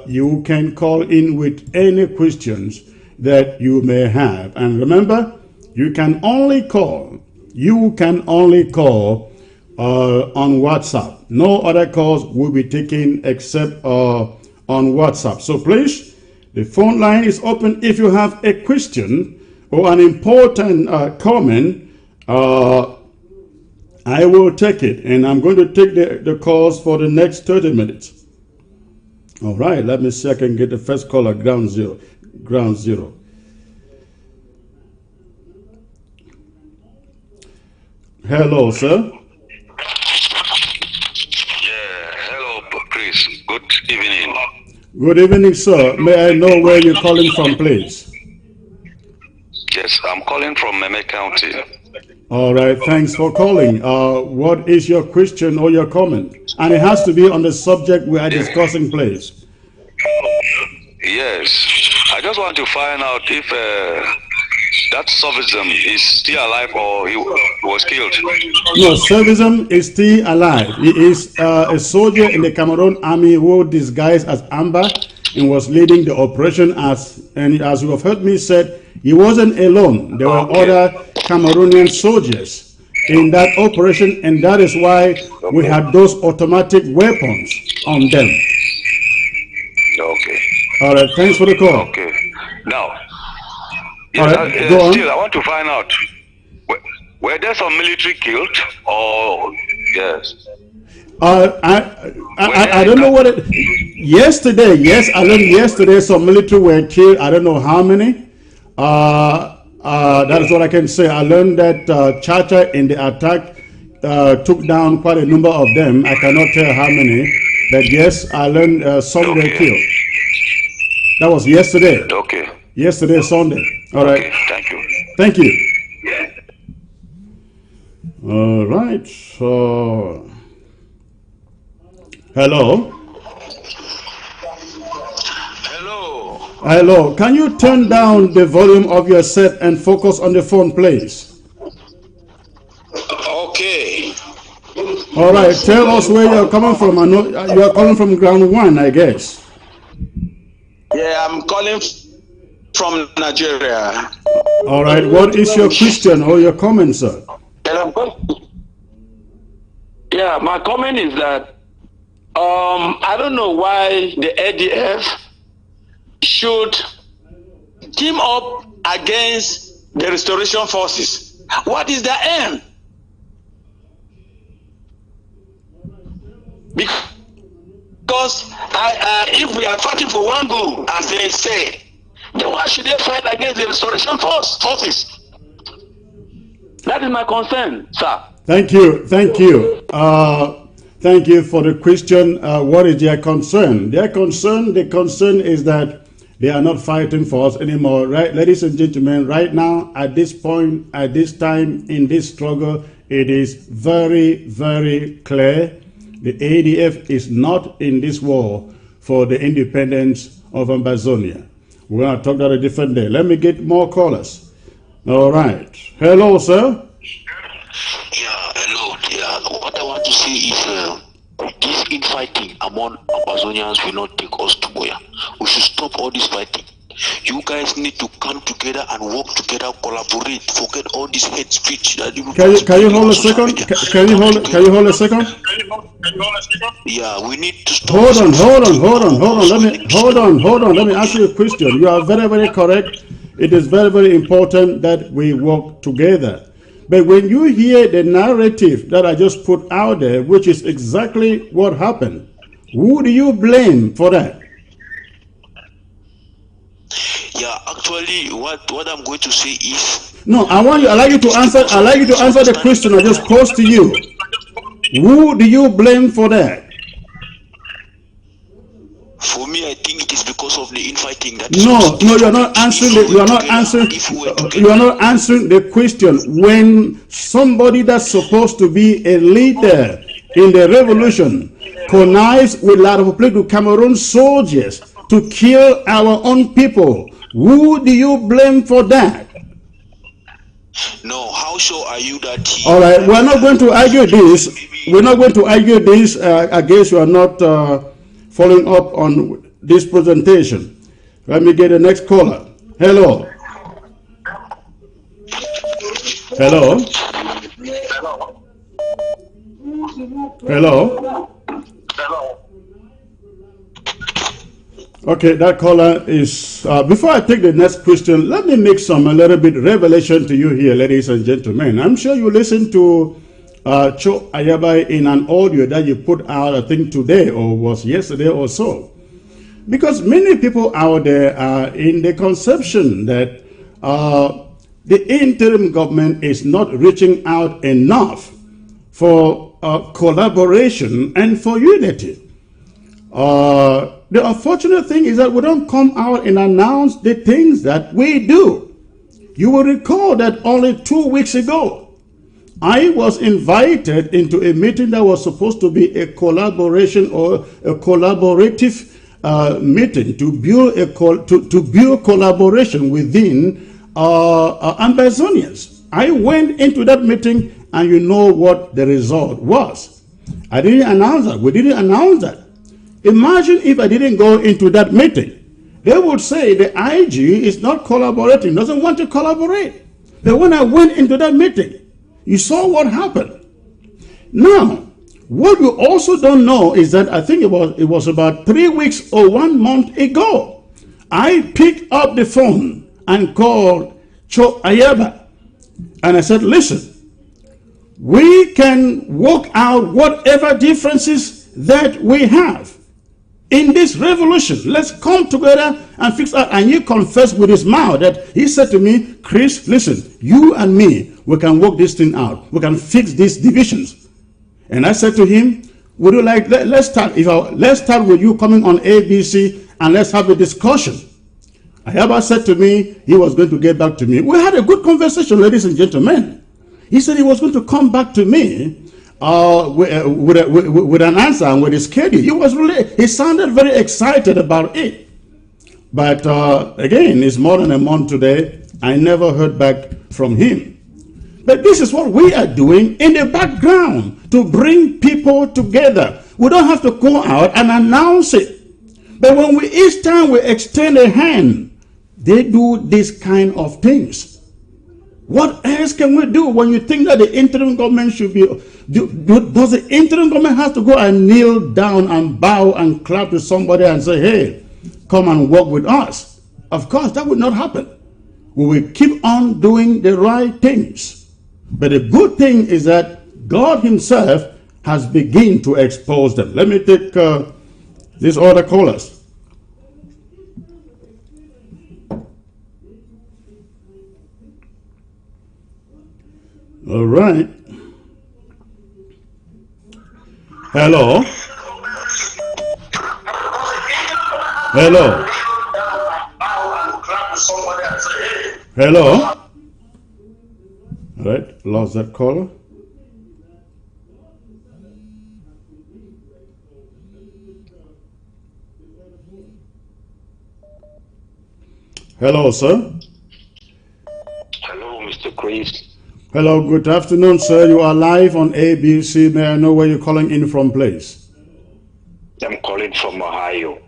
you can call in with any questions that you may have. And remember, you can only call. You can only call on WhatsApp. No other calls will be taken except on WhatsApp. So please, the phone line is open. If you have a question or an important comment, I will take it. And I'm going to take the calls for the next 30 minutes. All right, let me see if I can get the first caller, ground zero. Ground zero. Hello, sir. Yeah, hello, Chris. Good evening. Good evening, sir. May I know where you're calling from, please? Yes, I'm calling from Meme County. All right, thanks for calling. What is your question or your comment? And it has to be on the subject we are discussing, please. Yes, I just want to find out if that Sufism is still alive or he was killed. No, Servism is still alive. He is a soldier in the Cameroon army who disguised as Amber and was leading the operation. And as you have heard me said, he wasn't alone. There were other Cameroonian soldiers in that operation, and that is why we had those automatic weapons on them. Okay. All right, thanks for the call. Okay. Now, all right, go on. Still, I want to find out, were there some military killed or yes? I don't know what it. Yesterday, yes, I learned yesterday some military were killed. I don't know how many. That is what I can say. I learned that Chacha in the attack took down quite a number of them. I cannot tell how many, but yes, I learned some were killed. That was yesterday. Okay. Yesterday, Sunday. All right. Okay, thank you. Thank you. All right. So, hello. Hello. Hello. Can you turn down the volume of your set and focus on the phone, please? Okay. All right. Tell us where you're coming from. I know you're calling from ground one, I guess. Yeah, I'm calling from Nigeria. All right. What is your question or your comment, sir? Yeah, my comment is that I don't know why the ADF should team up against the restoration forces. What is their aim? Because if we are fighting for one goal, as they say, then why should they fight against the restoration forces? That is my concern, sir. Thank you. Thank you. Thank you for the question. What is their concern? The concern is that they are not fighting for us anymore, right? Ladies and gentlemen, right now, at this point, at this time, in this struggle, it is very, very clear. The ADF is not in this war for the independence of Amazonia. We're going to talk that a different day. Let me get more callers. All right. Hello, sir. Yeah, hello. Yeah, what I want to say is this infighting among Amazonians will not take us to where. We should stop all this fighting. You guys need to come together and work together, collaborate. Forget all this hate speech that you. Can you hold a second? Can you hold a second? Yeah, we need to stop. Hold on. Let me ask you a question. You are very, very correct. It is very, very important that we work together. But when you hear the narrative that I just put out there, which is exactly what happened, who do you blame for that? Yeah, actually, what I'm going to say is No, I like you to answer. I like you to answer the question I just posed to you. Who do you blame for that? For me, I think it is because of the infighting that No, you are not answering. You are not answering. You are not answering the question. When somebody that's supposed to be a leader in the revolution connives with La République du Cameroon soldiers to kill our own people, who do you blame for that? No, how sure are you that he... All right, we're not going to argue this. We're not going to argue this. I guess you are not following up on this presentation. Let me get the next caller. Hello. Hello. Hello. Okay, that caller is, before I take the next question, let me make a little bit revelation to you here, ladies and gentlemen. I'm sure you listened to Cho Ayaba in an audio that you put out, I think today or was yesterday or so. Because many people out there are in the conception that the interim government is not reaching out enough for collaboration and for unity. The unfortunate thing is that we don't come out and announce the things that we do. You will recall that only 2 weeks ago, I was invited into a meeting that was supposed to be a collaboration or a collaborative meeting to build collaboration within Ambazonians. I went into that meeting, and you know what the result was. I didn't announce that. We didn't announce that. Imagine if I didn't go into that meeting. They would say the IG is not collaborating, doesn't want to collaborate. But when I went into that meeting, you saw what happened. Now, what you also don't know is that I think it was about 3 weeks or 1 month ago, I picked up the phone and called Cho Ayaba. And I said, listen, we can work out whatever differences that we have in this revolution. Let's come together and fix that. And he confessed with his mouth that he said to me, Chris, listen, you and me, we can work this thing out. We can fix these divisions. And I said to him, would you like, let's start with you coming on ABC and let's have a discussion. Ayaba said to me, he was going to get back to me. We had a good conversation, ladies and gentlemen. He said he was going to come back to me with an answer and with his schedule. He sounded very excited about it. But again, it's more than a month today. I never heard back from him. But this is what we are doing in the background to bring people together. We don't have to go out and announce it. But when each time we extend a hand, they do this kind of things. What else can we do when you think that the interim government should be... Does the interim government have to go and kneel down and bow and clap to somebody and say, hey, come and work with us? Of course, that would not happen. We will keep on doing the right things. But the good thing is that God himself has begun to expose them. Let me take these other callers. All right. Hello. Hello. Hello. All right, lost that caller. Hello, sir. Hello, Mr. Chris. Hello, good afternoon, sir. You are live on ABC. May I know where you're calling in from, please? I'm calling from Ohio.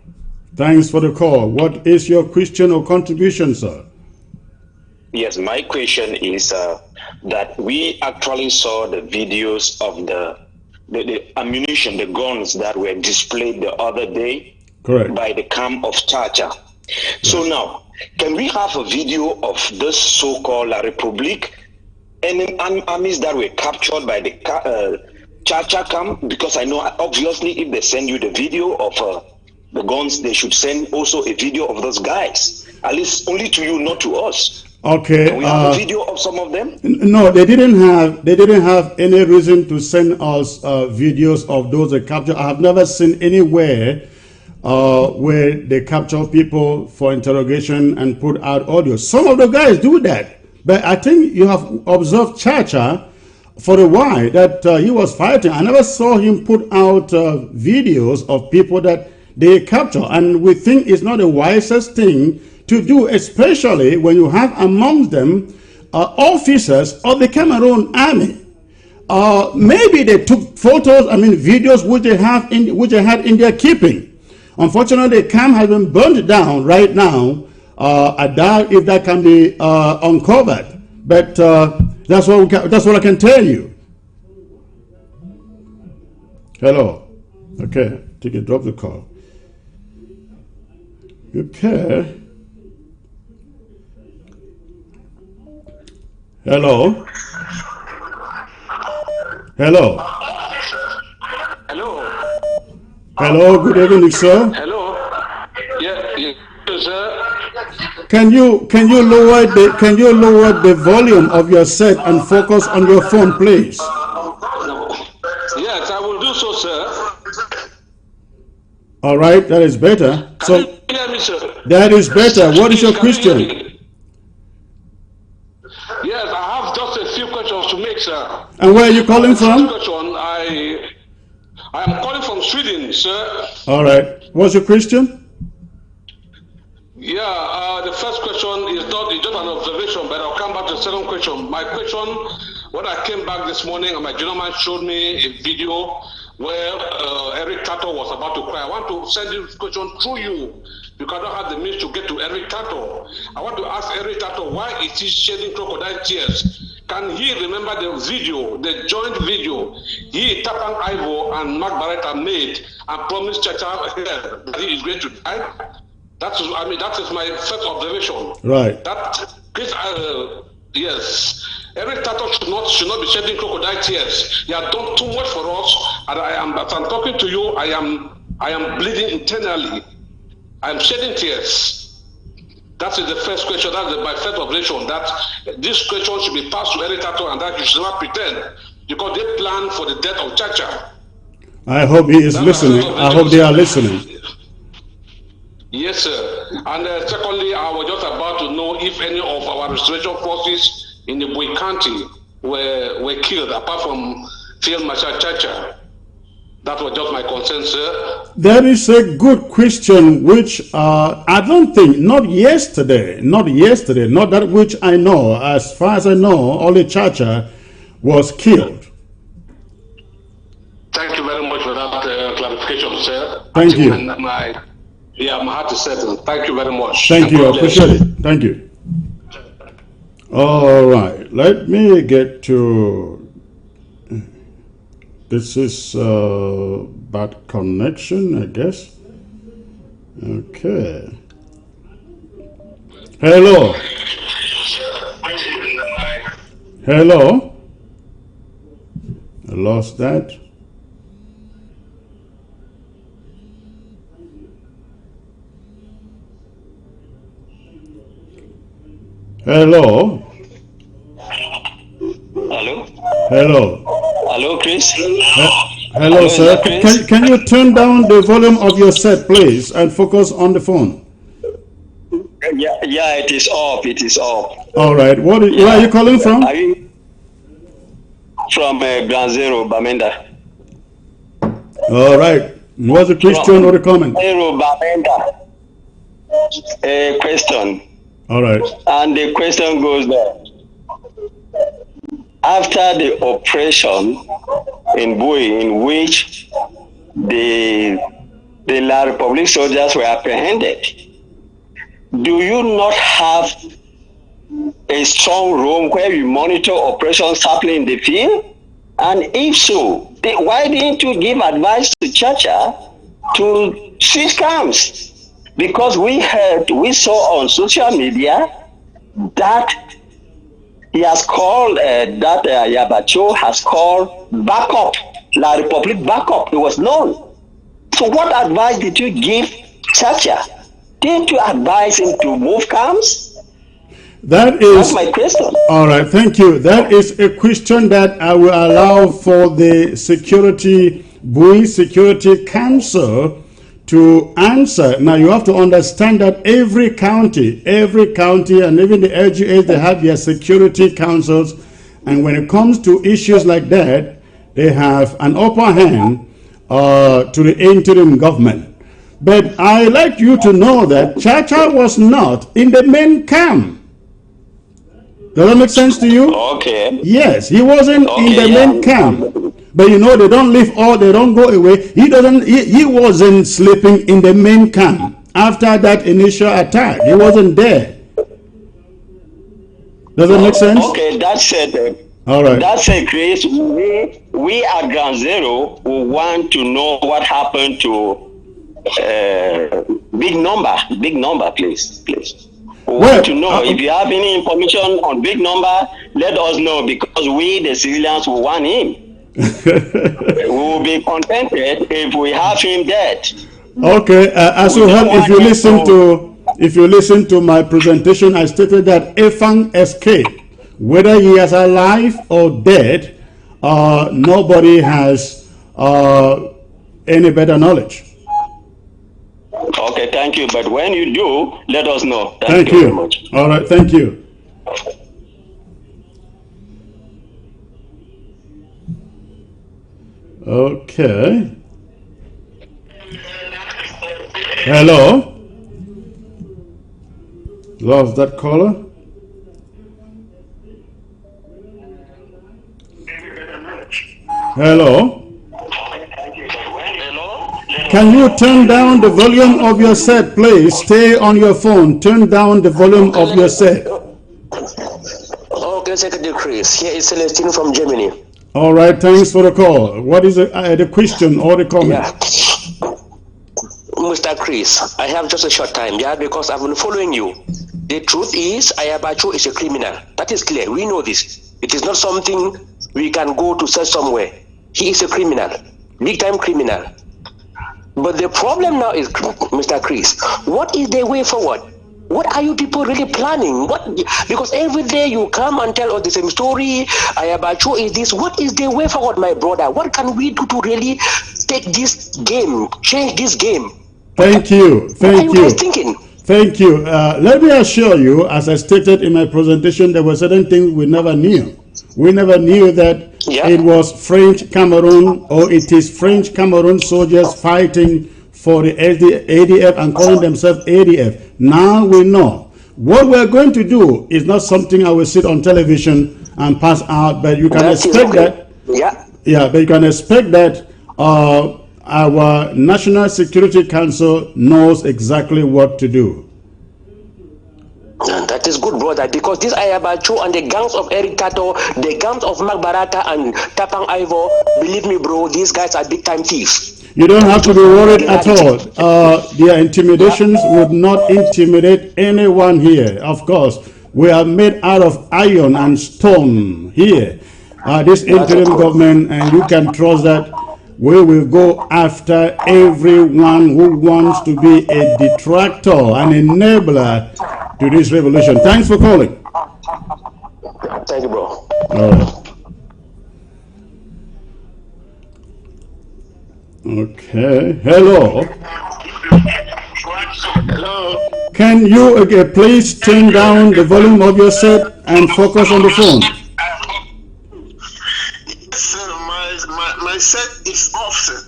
Thanks for the call. What is your question or contribution, sir? Yes, my question is that we actually saw the videos of the ammunition, the guns that were displayed the other day. Correct. By the camp of Chacha. So now, can we have a video of this so-called La République and armies that were captured by the Chacha camp? Because I know, obviously, if they send you the video of the guns, they should send also a video of those guys. At least only to you, not to us. Okay. Can we have a video of some of them? No, they didn't have any reason to send us videos of those they capture. I have never seen anywhere where they capture people for interrogation and put out audio. Some of the guys do that, but I think you have observed Chacha for a while that he was fighting. I never saw him put out videos of people that they capture, and we think it's not the wisest thing to do, especially when you have among them officers of the Cameroon army. Maybe they took photos, videos which they had in their keeping. Unfortunately, the camp has been burned down right now. I doubt if that can be uncovered, but that's what I can tell you. Hello. Okay, take it. Drop the call. Okay. Hello. Hello. Hello. Hello. Good evening, sir. Hello. Yeah, sir. Can you lower the volume of your set and focus on your phone, please? Yes, I will do so, sir. All right, that is better. Can you hear me, sir? That is better. What is your question? Yes, I have just a few questions to make, sir. And where are you calling from? First question, I am calling from Sweden, sir. All right. What's your question? Yeah, the first question is just an observation, but I'll come back to the second question. My question, when I came back this morning and my gentleman showed me a video where Eric Tato was about to cry. I want to send this question through you because I don't have the means to get to Eric Tato. I want to ask Eric Tato, why is he shedding crocodile tears? Can he remember the video, the joint video he, Tapan Ivo, and Mark Barretta made and promised Chacha that he is going to die? That is my first observation. Right. Yes. Eric Tato should not be shedding crocodile tears. He has done too much for us, and as I'm talking to you, I am bleeding internally. I am shedding tears. That is the first question. That is my first observation. That this question should be passed to Eric Tato, and that you should not pretend because they plan for the death of Chacha. I hope he is listening. I hope they are listening. Yes, sir. And secondly, I was just about to know if any of our restoration forces in the Bui County were killed, apart from Field Marshal Chacha. That was just my concern, sir. That is a good question, which I don't think, not yesterday, not that which I know. As far as I know, only Chacha was killed. Thank you very much for that clarification, sir. Thank you. My heart is settled. Thank you very much. Thank you. I appreciate it. Thank you. All right. Let me get to... This is bad connection, I guess. Okay. Hello. Hello. I lost that. Hello. Hello. Hello. Hello, Chris. Hello, sir. Can you turn down the volume of your set, please, and focus on the phone? Yeah, it is off. It is off. All right. Where are you calling from? From Ground Zero, Bamenda. All right. What's the question or the comment? Zero, Bamenda. A question. All right. And the question goes there. After the operation in Bui, in which the La Republic soldiers were apprehended, do you not have a strong room where you monitor operations happening in the field? And if so, why didn't you give advice to Chacha to switch camps? Because we saw on social media that he has called, Yabacho has called backup, La Republic backup. It was known. So what advice did you give Chacha? Didn't you advise him to move camps? That That's is my question. all right. Thank you. That is a question that I will allow for the Bui Security Council to answer. Now you have to understand that every county, and even the LGAs, they have their security councils, and when it comes to issues like that, they have an upper hand to the interim government. But I like you to know that Chacha was not in the main camp. Does that make sense to you? Okay. Yes, he wasn't in the main camp. But you know, they don't leave all, they don't go away. He wasn't sleeping in the main camp after that initial attack. He wasn't there. Does that make sense? Okay, that's it. All right. That's it, Chris. We at Ground Zero will want to know what happened to Big Number, please. We want to know. If you have any information on Big Number, let us know, because we, the civilians, will want him. We will be contented if we have him dead. Okay, if you listen to my presentation, I stated that Efang escaped. Whether he is alive or dead, nobody has any better knowledge. Okay, thank you. But when you do, let us know. Thank you very much. All right, thank you. Okay. Hello? Lost that caller? Hello? Can you turn down the volume of your set, please? Stay on your phone. Turn down the volume of your set. Okay, Secretary Chris. Here is Celestine from Germany. All right, thanks for the call. What is the question or the comment? Yeah. Mr. Chris, I have just a short time, because I've been following you. The truth is, Ayabacho is a criminal. That is clear. We know this. It is not something we can go to search somewhere. He is a criminal, big-time criminal. But the problem now is, Mr. Chris, what is the way forward? What are you people really planning? Because every day you come and tell us the same story. Ayabacho is this. What is the way forward, my brother? What can we do to really take this game, change this game? Thank you. What are you guys thinking? Thank you. Let me assure you, as I stated in my presentation, there were certain things we never knew. We never knew that it was French Cameroon, or it is French Cameroon soldiers fighting for the ADF and calling themselves ADF. Now we know. What we're going to do is not something I will sit on television and pass out, but you can expect that. Yeah, but you can expect that our National Security Council knows exactly what to do. And that is good, brother, because this Ayabacho and the gangs of Eric Kato, the gangs of Mark Barata and Tapang Ivor, believe me, bro, these guys are big-time thieves. You don't have to be worried at all. Their intimidations would not intimidate anyone here. Of course, we are made out of iron and stone here. This interim government, and you can trust that we will go after everyone who wants to be a detractor, an enabler to this revolution. Thanks for calling. Thank you, bro. All right. Okay. Hello. Hello. Can you please turn down the volume of your set and focus on the phone? Yes, sir, my set is off, sir.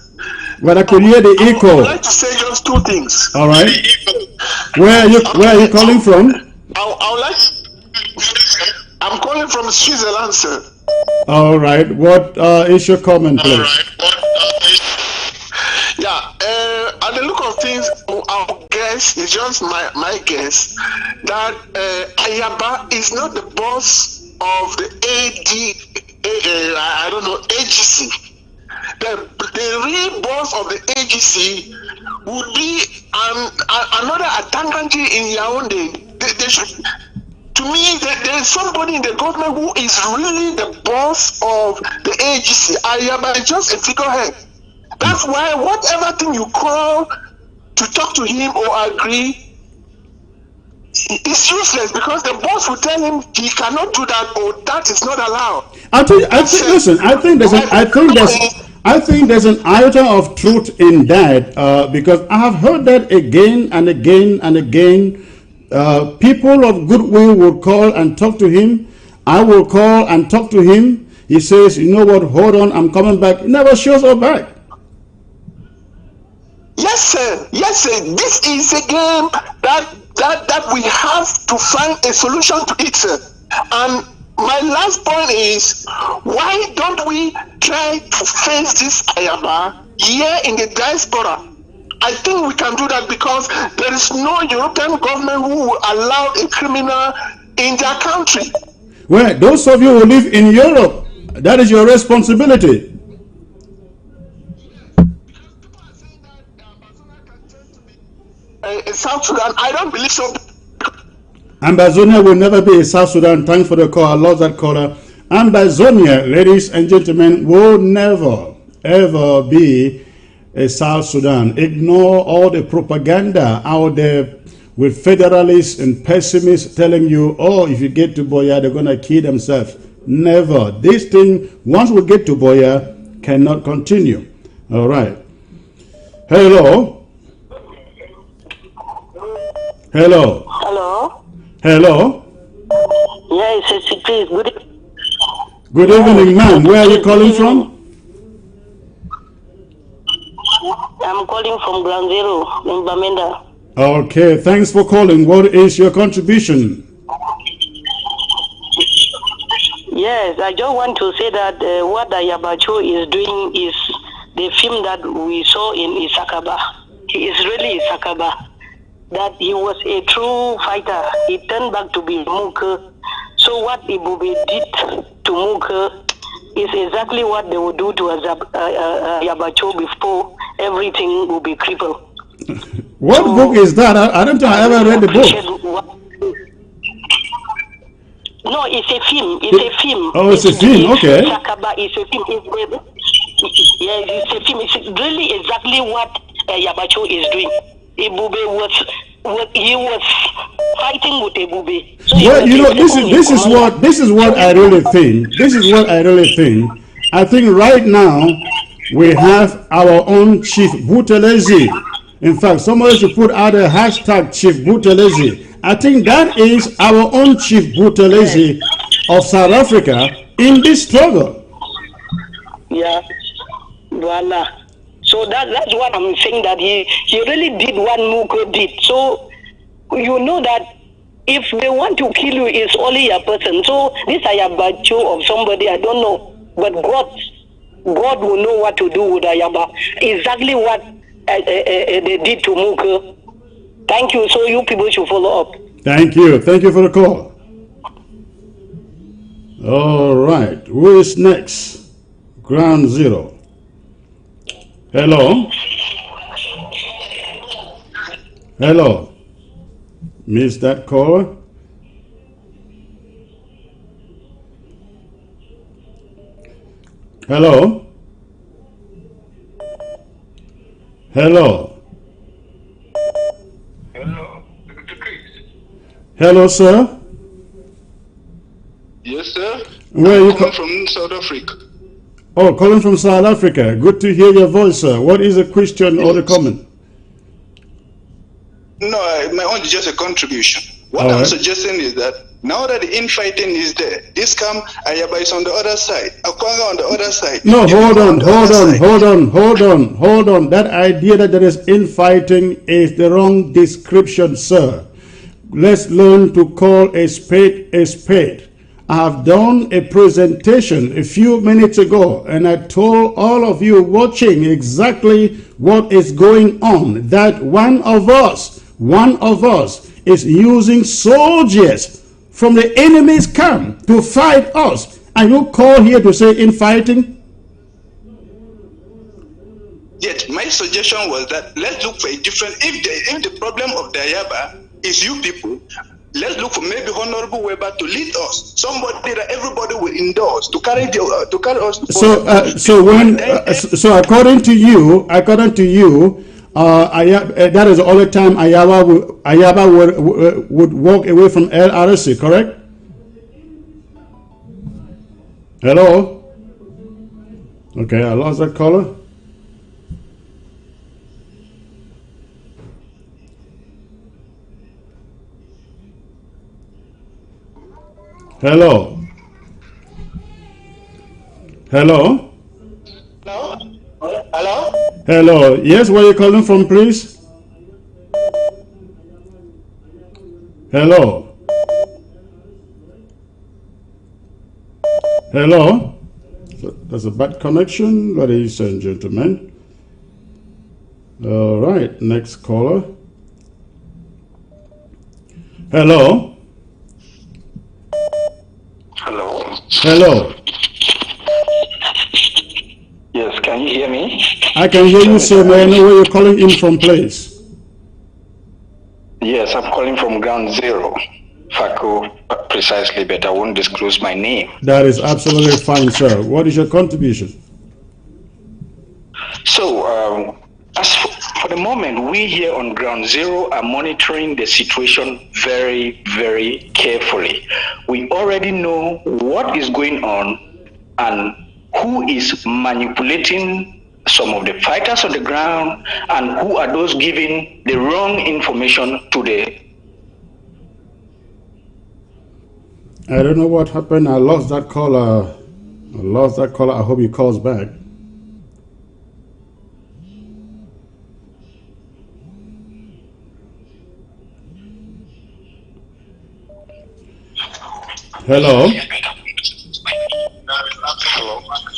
Well, I could hear the echo. I would like to say just two things. All right. Where are you calling from? I'm calling from Switzerland, sir. All right. What is your comment, please? At the look of things, our guess is just my guess that Ayaba is not the boss of the AGC. The real boss of the AGC would be another Atanganji in Yaoundé. They should, to me, there's somebody in the government who is really the boss of the AGC. Ayaba is just a figurehead. That's why whatever thing you call to talk to him or agree, it's useless because the boss will tell him he cannot do that or that is not allowed. Listen, I think there's an iota of truth in that because I have heard that again and again and again. People of goodwill will call and talk to him. I will call and talk to him. He says, you know what, hold on, I'm coming back. He never shows up back. Yes, sir. Yes, sir. This is a game that we have to find a solution to it, sir. And my last point is, why don't we try to face this Ayaba here in the diaspora? I think we can do that because there is no European government who will allow a criminal in their country. Well, those of you who live in Europe, that is your responsibility. South Sudan, I don't believe so. Ambazonia will never be a South Sudan. Thanks for the call. I love that caller. Ambazonia, ladies and gentlemen, will never, ever be a South Sudan. Ignore all the propaganda out there with federalists and pessimists telling you, oh, if you get to Boya, they're going to kill themselves. Never. This thing, once we get to Boya, cannot continue. All right. Hello. Hello. Hello. Hello. Yes, it's good. Good evening, ma'am. Where are you calling from? I'm calling from Ground Zero in Bamenda. Okay, thanks for calling. What is your contribution? Yes, I just want to say that what Ayabacho is doing is the film that we saw in Isakaba. He is really Isakaba. That he was a true fighter. He turned back to be Muke. So what Ibube did to Muke is exactly what they would do to Ayabacho before everything will be crippled. What book is that? I don't think I ever read the book. No, it's a film. It's a film. Oh, it's a film. Okay. Sakaba is a film. Yeah, it's a film. It's really exactly what Yabacho is doing. Ibube he was fighting with Ibube. So well, you know, this is what I really think. This is what I really think. I think right now we have our own Chief Buthelezi. In fact, somebody should put out a hashtag Chief Buthelezi. I think that is our own Chief Buthelezi of South Africa in this struggle. Yeah, voila. So that's what I'm saying, that he really did what Muko did. So you know that if they want to kill you, it's only a person. So this Ayabacho of somebody, I don't know. But God will know what to do with Ayaba. Exactly what they did to Muko. Thank you. So you people should follow up. Thank you. Thank you for the call. All right. Who is next? Ground Zero. Hello. Hello. Missed that caller? Hello. Hello. Hello, sir. Yes, sir. Where are you calling from South Africa? Oh, calling from South Africa. Good to hear your voice, sir. What is the question or the comment? No, my own is just a contribution. What I'm suggesting is that now that the infighting is there, this come Ayaba is on the other side, Akwanga on the other side. No, hold on. That idea that there is infighting is the wrong description, sir. Let's learn to call a spade a spade. I have done a presentation a few minutes ago and I told all of you watching exactly what is going on, that one of us is using soldiers from the enemy's camp to fight us. And you call here to say infighting? Yet my suggestion was that let's look for a different, if the problem of the Ayaba is you people, let's look for maybe Honorable Weber to lead us. Somebody that everybody will endorse to carry us. So according to you, That is the only time Ayaba would walk away from LRC, correct? Hello? Okay, I lost that caller. Hello? Hello? Hello? Hello. Yes, where are you calling from, please? Hello? Hello? There's a bad connection, ladies and gentlemen. All right, next caller. Hello? Hello? Hello? Yes, can you hear me? I can hear you, sir. May I know where you're calling in from, please? Yes, I'm calling from Ground Zero. Faco, precisely, but I won't disclose my name. That is absolutely fine, sir. What is your contribution? So, as for the moment, we here on Ground Zero are monitoring the situation very, very carefully. We already know what is going on and who is manipulating some of the fighters on the ground and who are those giving the wrong information to the... I don't know what happened. I lost that caller. I hope he calls back. Hello?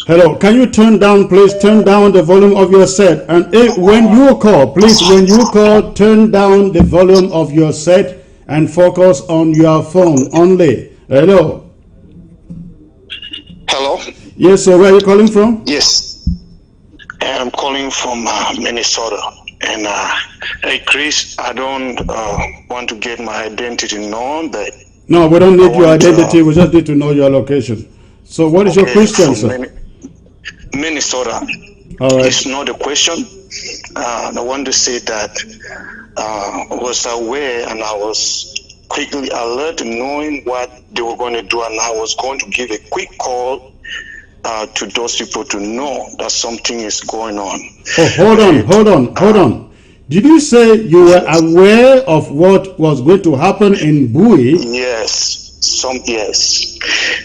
Hello, can you turn down, please, turn down the volume of your set. And when you call, please, when you call, turn down the volume of your set and focus on your phone only. Hello? Hello? Yes, sir, where are you calling from? Yes. I'm calling from Minnesota. And hey, Chris, I don't want to get my identity known, but... No, we don't need your identity. We just need to know your location. So what is your question, sir? Minnesota. All right. It's not a question. I want to say that I was aware and I was quickly alert knowing what they were going to do, and I was going to give a quick call to those people to know that something is going on. Oh, hold on. Did you say you were aware of what was going to happen in Bowie? Yes. Yes.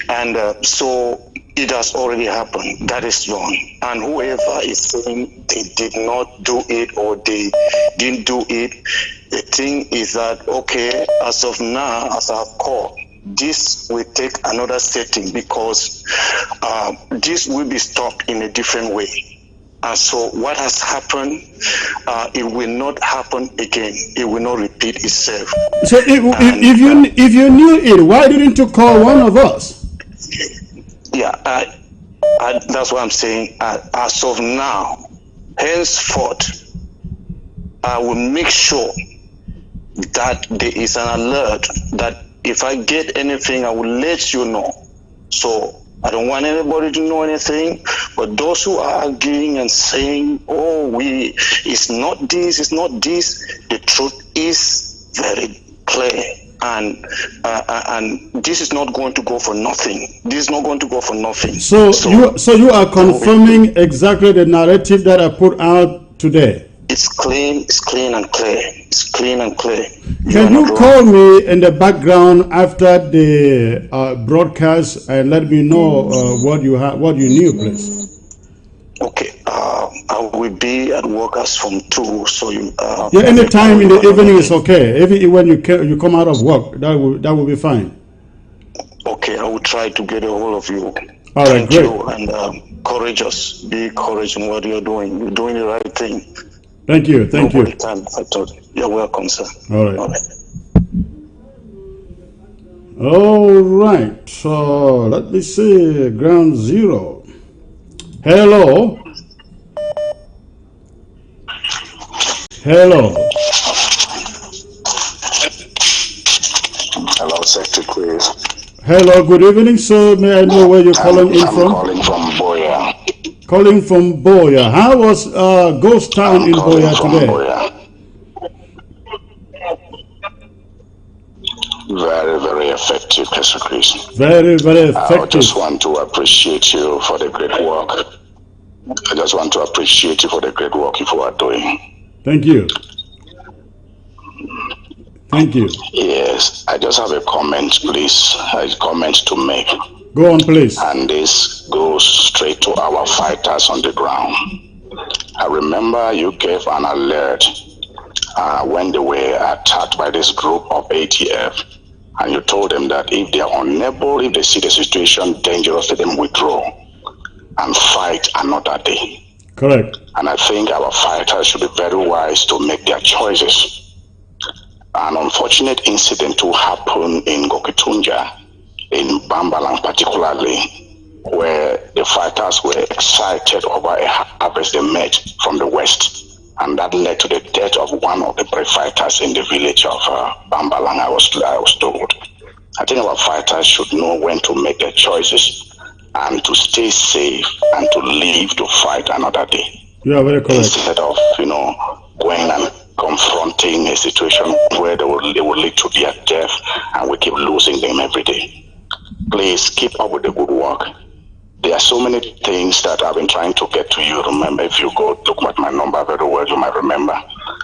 And so it has already happened. That is done. And whoever is saying they did not do it or they didn't do it, the thing is that, okay, as of now, as I've called, this will take another setting because this will be stopped in a different way. And so what has happened, it will not happen again. It will not repeat itself. So if you knew it, why didn't you call one of us? Yeah, that's what I'm saying. As of now, henceforth, I will make sure that there is an alert that if I get anything, I will let you know. So I don't want anybody to know anything, but those who are arguing and saying, oh, it's not this, the truth is very clear. And this is not going to go for nothing. This is not going to go for nothing. So you are confirming exactly the narrative that I put out today. It's clean and clear. It's clean and clear. Can you call me in the background after the broadcast and let me know what you knew, please? Okay. I will be at work as from 2, so you. Yeah, any time in the evening is okay. Even when you come out of work, that will be fine. Okay, I will try to get a hold of you. All right, Thank great. you, and courageous. Be courageous in what you're doing. You're doing the right thing. Thank you. Thank you. You're welcome, sir. All right. All right. So let me see. Ground Zero. Hello. Hello. Hello, Secretary Chris. Hello. Good evening, sir. May I know where you're calling in from? I'm calling from Boya. Calling from Boya. How was Ghost Town in Boya today? Boya. Very, very effective, Pastor Chris. Very, very effective. I just want to appreciate you for the great work. I just want to appreciate you for the great work you are doing. Thank you. Thank you. Yes, I just have a comment, please. A comment to make. Go on, please. And this goes straight to our fighters on the ground. I remember you gave an alert when they were attacked by this group of ATF, and you told them that if they are unable, if they see the situation dangerous, let them withdraw and fight another day. Correct. And I think our fighters should be very wise to make their choices. An unfortunate incident to happen in Gokitunja, in Bambalang particularly, where the fighters were excited over a harvest they met from the west, and that led to the death of one of the brave fighters in the village of Bambalang, I was told. I think our fighters should know when to make their choices and to stay safe and to live to fight another day. You are very correct. Instead of, going and confronting a situation where they will lead to their death and we keep losing them every day. Please keep up with the good work. There are so many things that I've been trying to get to you. Remember, if you go look at my number very well, you might remember.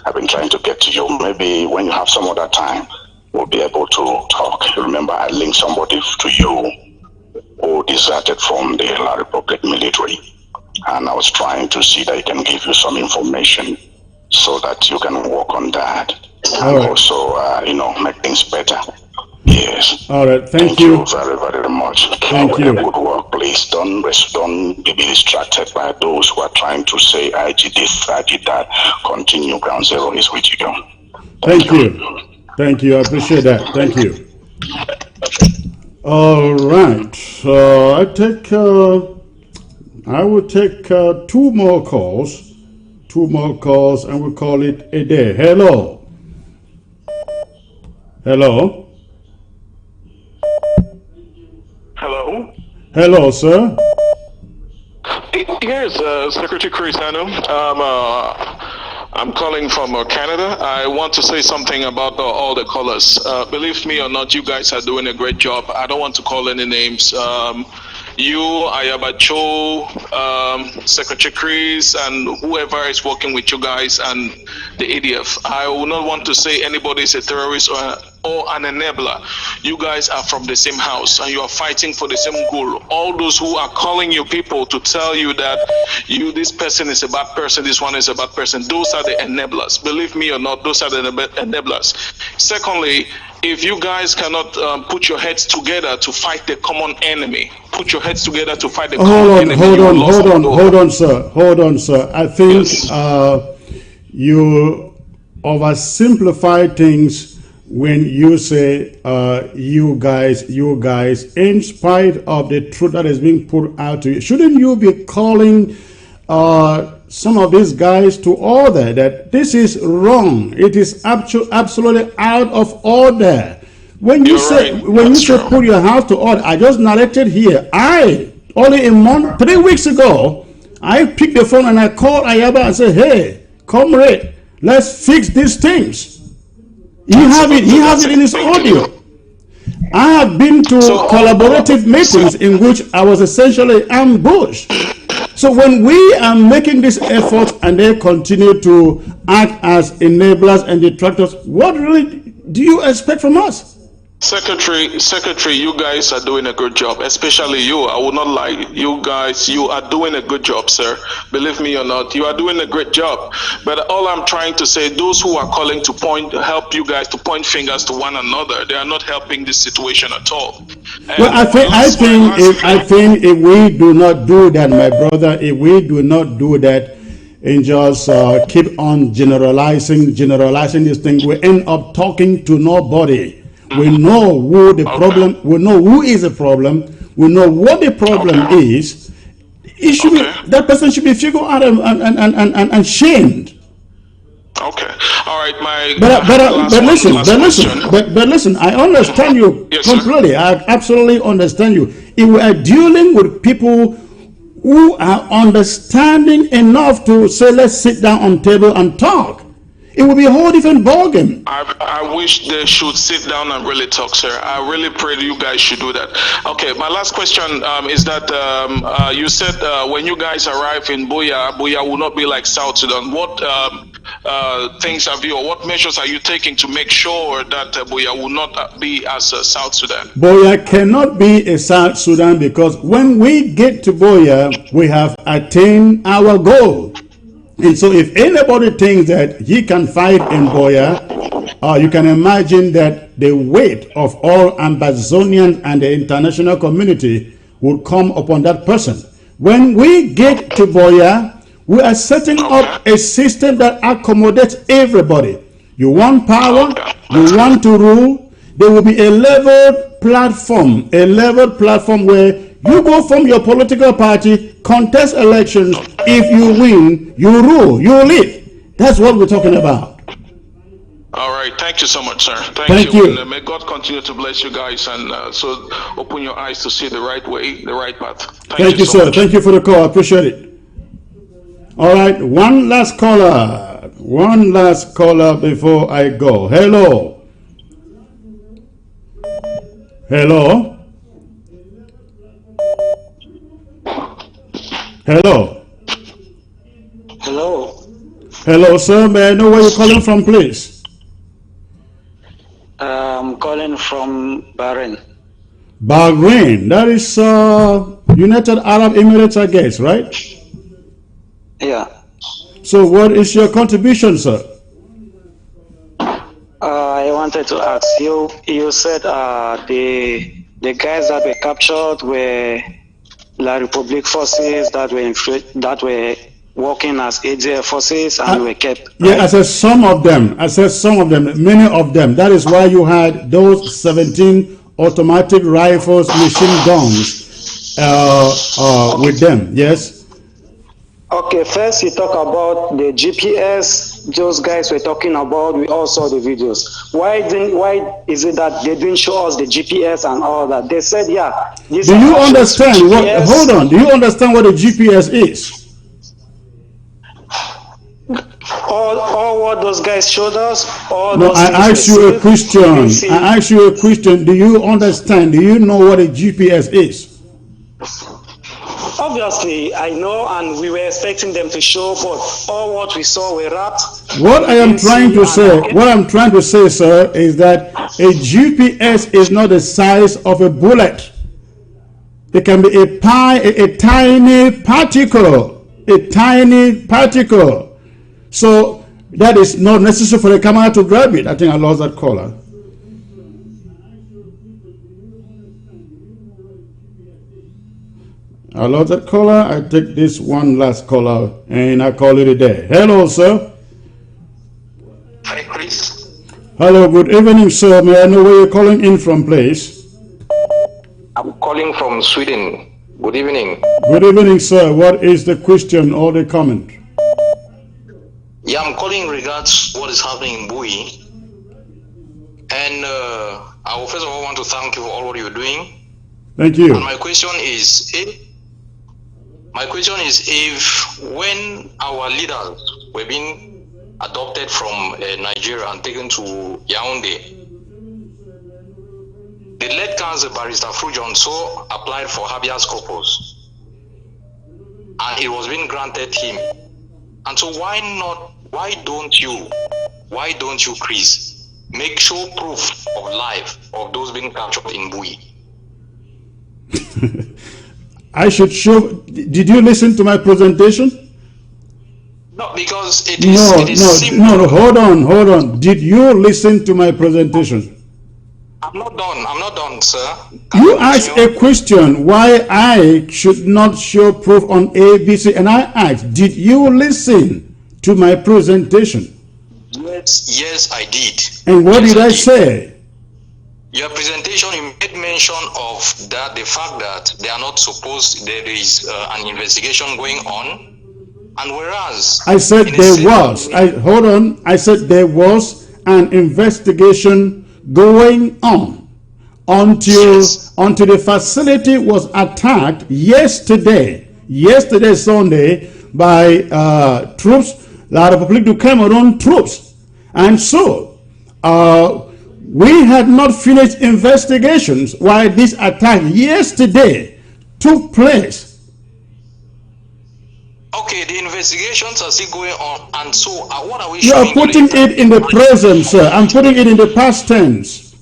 I've been trying to get to you. Maybe when you have some other time, we'll be able to talk. Remember, I linked somebody to you who deserted from the La Republic military. And I was trying to see that I can give you some information so that you can work on that. And also, make things better. Yes. All right. Thank you very, very much. Thank you. Good work. Please don't be distracted by those who are trying to say, I did this, I did that. Continue. Ground Zero is with you. Thank you. Thank you. I appreciate that. Thank you. All right. I will take two more calls. And we'll call it a day. Hello. Hello. Hello. Hello, sir. Here's Secretary Crisano. I'm calling from Canada. I want to say something about all the callers. Believe me or not, you guys are doing a great job. I don't want to call any names. You, Ayabacho, Secretary Chris, and whoever is working with you guys and the ADF. I will not want to say anybody is a terrorist or an enabler. You guys are from the same house and you are fighting for the same goal. All those who are calling you people to tell you that this person is a bad person, this one is a bad person, those are the enablers. Believe me or not, those are the enablers. Secondly, if you guys cannot put your heads together to fight the common enemy, put your heads together to fight the common enemy. Hold on, sir. I think you oversimplify things when you say you guys, in spite of the truth that is being put out to you. Shouldn't you be calling some of these guys to order that this is wrong? It is absolutely out of order. When you say put your house to order, I just narrated here. Only a month, 3 weeks ago, I picked the phone and I called Ayaba and said, "Hey, comrade, let's fix these things." He have it in his audio. I have been to collaborative meetings in which I was essentially ambushed. So when we are making this effort and they continue to act as enablers and detractors, what really do you expect from us? Secretary, you guys are doing a good job, especially you. I will not lie. You guys, you are doing a good job, sir. Believe me or not, you are doing a great job. But all I'm trying to say, those who are calling to help you guys to point fingers to one another, they are not helping this situation at all. Well, I think if we do not do that, my brother, if we do not do that and just keep on generalizing this thing, we end up talking to nobody. We know who the problem. We know who is the problem. We know what the problem is. It should be, that person should be figured out and shamed. Okay. All right. But listen. I understand you completely. I absolutely understand you. If we are dealing with people who are understanding enough to say, let's sit down on table and talk, it will be a whole different ballgame. I wish they should sit down and really talk, sir. I really pray that you guys should do that. Okay, my last question is that you said when you guys arrive in Buea will not be like South Sudan. What things have you, or what measures are you taking to make sure that Buea will not be as South Sudan? Buea cannot be a South Sudan, because when we get to Buea, we have attained our goal. And so if anybody thinks that he can fight in Buea, you can imagine that the weight of all Ambazonians and the international community would come upon that person. When we get to Buea, we are setting up a system that accommodates everybody. You want power, you want to rule, there will be a leveled platform where you go from your political party, contest elections. If you win, you rule, you lead. That's what we're talking about. All right. Thank you so much, sir. Thank you. And may God continue to bless you guys, and so open your eyes to see the right way, the right path. Thank you, sir. Much. Thank you for the call. I appreciate it. All right. One last caller. One last caller before I go. Hello. Hello. Hello. Hello. Hello, sir. May I know where you're calling from, please? I'm calling from Bahrain. Bahrain. That is United Arab Emirates, I guess, right? Yeah. So what is your contribution, sir? I wanted to ask you, you said the guys that were captured were La Republic forces that were working as AJF forces and were kept. Right? Yeah, I said some of them. Many of them. That is why you had those 17 automatic rifles, machine guns with them. Yes. Okay, first you talk about the GPS. Those guys were talking about. We all saw the videos. Why is it that they didn't show us the GPS and all that? They said, yeah. Do you understand what? Hold on. Do you understand what a GPS is? All what those guys showed us. No, I asked you a question. Do you understand? Do you know what a GPS is? Obviously, I know, and we were expecting them to show, but all what we saw were wrapped. What I'm trying to say, sir, is that a GPS is not the size of a bullet. It can be a tiny particle. So that is not necessary for the camera to grab it. I think I lost that caller. I lost that caller. I take this one last caller and I call it a day. Hello, sir. Hi, Chris. Hello, good evening, sir. May I know where you're calling in from, please? I'm calling from Sweden. Good evening. Good evening, sir. What is the question or the comment? Yeah, I'm calling in regards what is happening in Bui. And I will first of all want to thank you for all what you're doing. Thank you. And my question is if when our leaders were being adopted from Nigeria and taken to Yaoundé, the late Council Barrister Frujon so applied for habeas corpus, and it was being granted him. And so why don't you, Chris, show proof of life of those being captured in Bui? I should show. Did you listen to my presentation? No, because it is simple. No, hold on. Did you listen to my presentation? I'm not done, sir. You asked a question why I should not show proof on ABC, and I asked, did you listen to my presentation? Yes, I did. And what did I say? Your presentation, you made mention of that, the fact that they are not supposed, there is an investigation going on, and whereas I said there was. I said there was an investigation going on until the facility was attacked yesterday. yesterday Sunday by troops, La République du Cameroon troops. And so, we had not finished investigations while this attack yesterday took place. Okay, the investigations are still going on, and so what are we You are showing? putting it in the present, sir. I'm putting it in the past tense.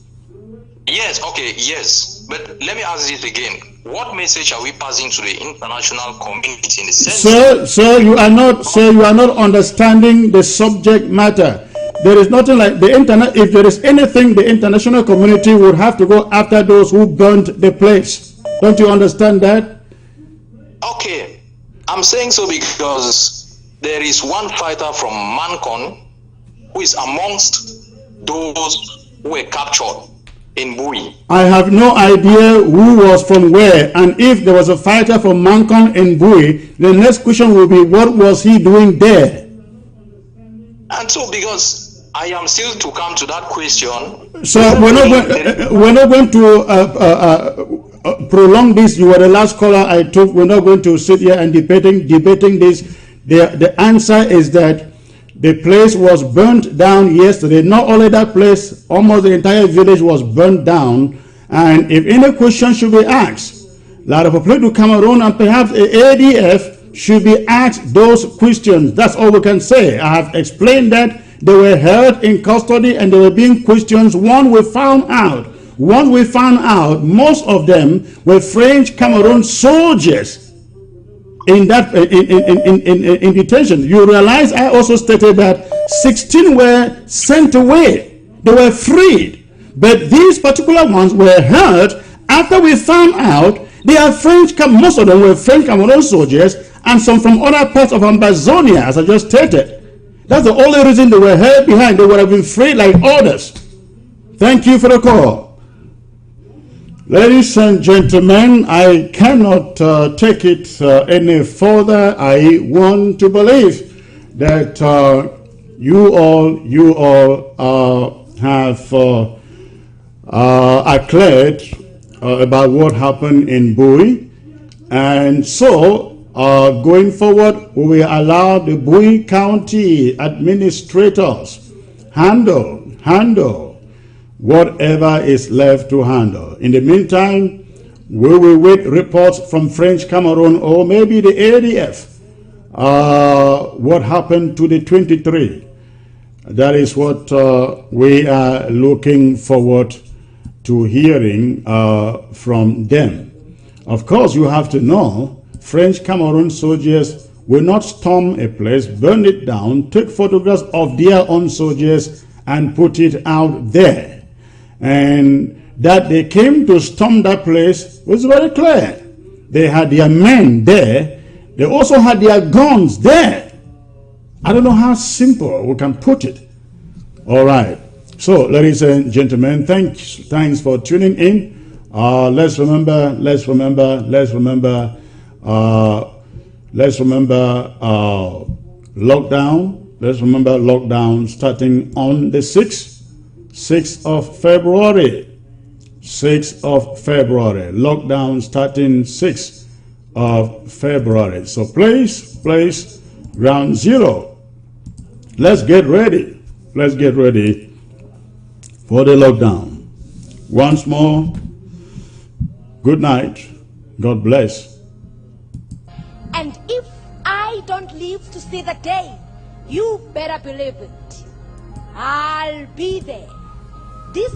Yes, okay, yes. But let me ask this again. What message are we passing to the international community in the sense? Sir, you are not understanding the subject matter. There is nothing like the internet. If there is anything, the international community would have to go after those who burnt the place. Don't you understand that? Okay. I'm saying so because there is one fighter from Mancon who is amongst those who were captured in Bui. I have no idea who was from where, and if there was a fighter from Mancon in Bui, the next question will be, what was he doing there? And so because I am still to come to that question. So we're not going to prolong this. You were the last caller I took. We're not going to sit here and debating this. The answer is that the place was burnt down yesterday. Not only that place, almost the entire village was burnt down. And if any question should be asked, La République du Cameroon and perhaps the ADF should be asked those questions. That's all we can say. I have explained that they were held in custody and they were being questioned. Once we found out, most of them were French Cameroon soldiers in that in detention. You realize I also stated that 16 were sent away. They were freed, but these particular ones were held after we found out they are most of them were French Cameroon soldiers and some from other parts of Amazonia, as I just stated. That's the only reason they were held behind. They would have been free like others. Thank you for the call. Ladies and gentlemen, I cannot take it any further. I want to believe that you all have are cleared about what happened in Bui, and so going forward, we will allow the Bui County administrators handle whatever is left to handle. In the meantime, we will wait reports from French Cameroon or maybe the ADF. What happened to the 23? That is what we are looking forward to hearing from them. Of course, you have to know French Cameroon soldiers will not storm a place, burn it down, take photographs of their own soldiers and put it out there. And that they came to storm that place was very clear. They had their men there. They also had their guns there. I don't know how simple we can put it. All right. So, ladies and gentlemen, thanks for tuning in. Let's remember lockdown. Let's remember lockdown starting on the 6th of February. 6th of February. Lockdown starting 6th of February. So please, ground zero. Let's get ready. Let's get ready for the lockdown. Once more, good night. God bless. And if I don't live to see the day, you better believe it. I'll be there. This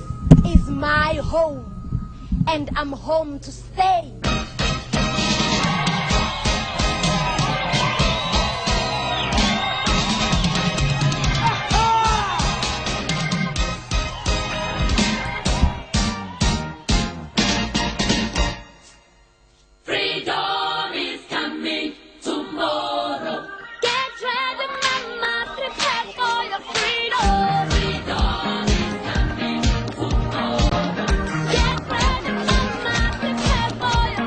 is my home, and I'm home to stay. Freedom is coming tomorrow. Get ready, mama, prepare for your freedom. Freedom is coming tomorrow. Get ready, mama, prepare for your